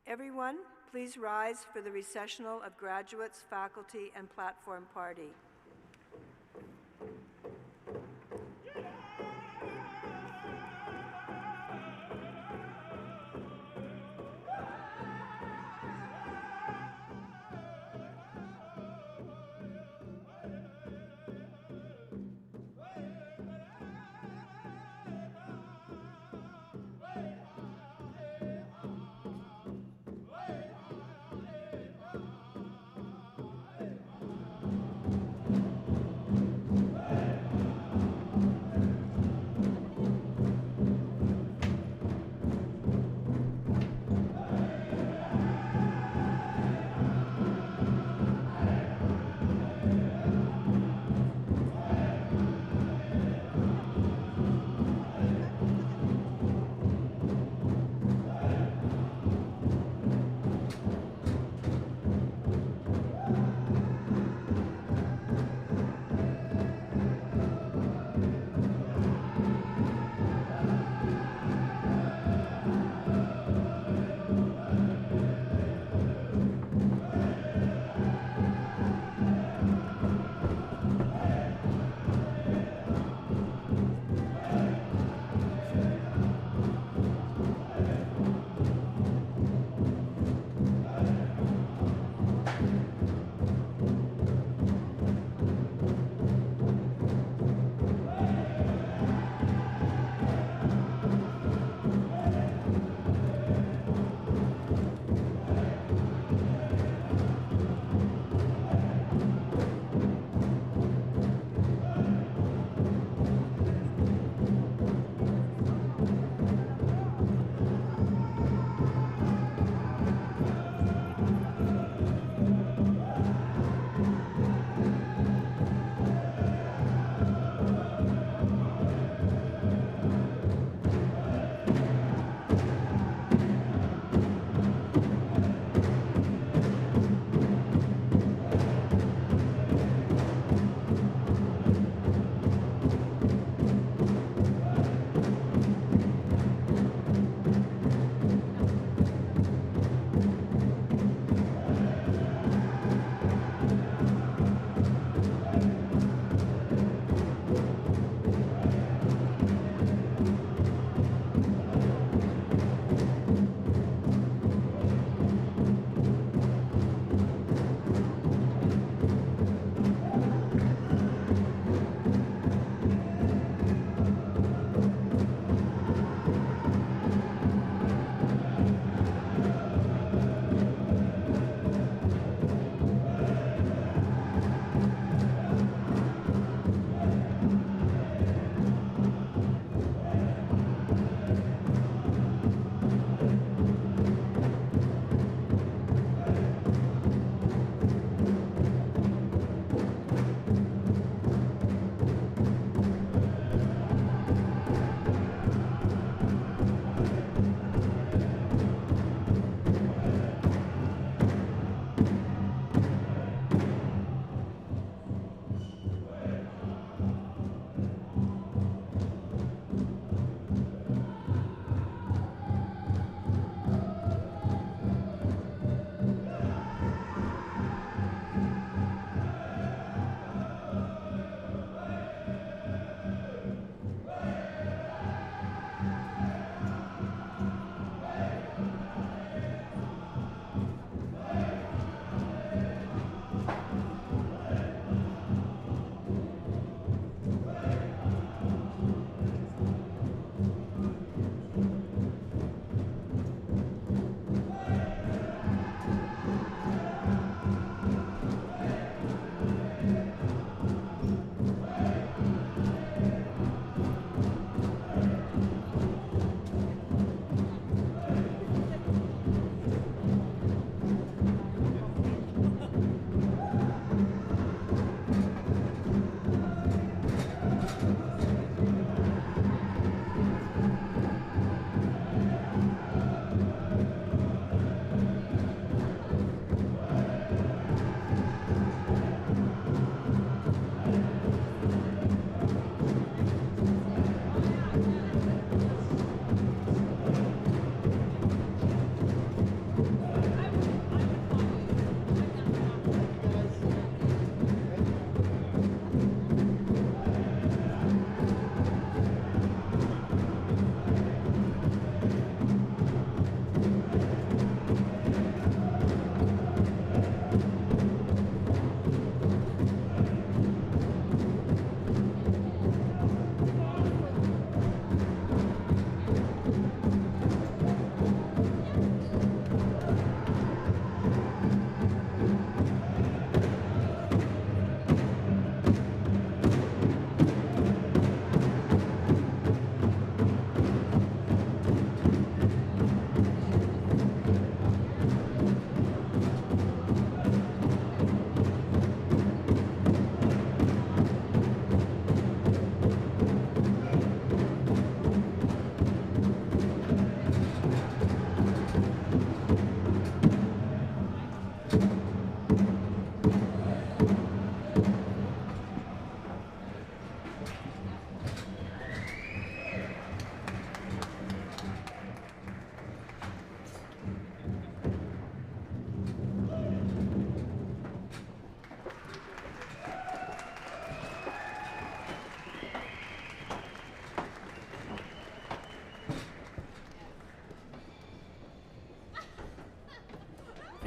Everyone, please rise for the recessional of graduates, faculty, and platform party.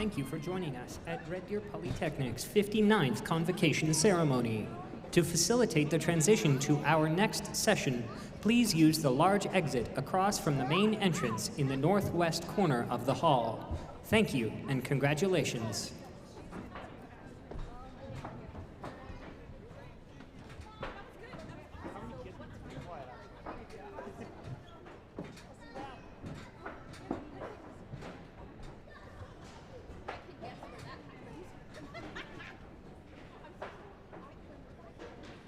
Thank you for joining us at Red Deer Polytechnic's 59th Convocation ceremony. To facilitate the transition to our next session, please use the large exit across from the main entrance in the northwest corner of the hall. Thank you and congratulations.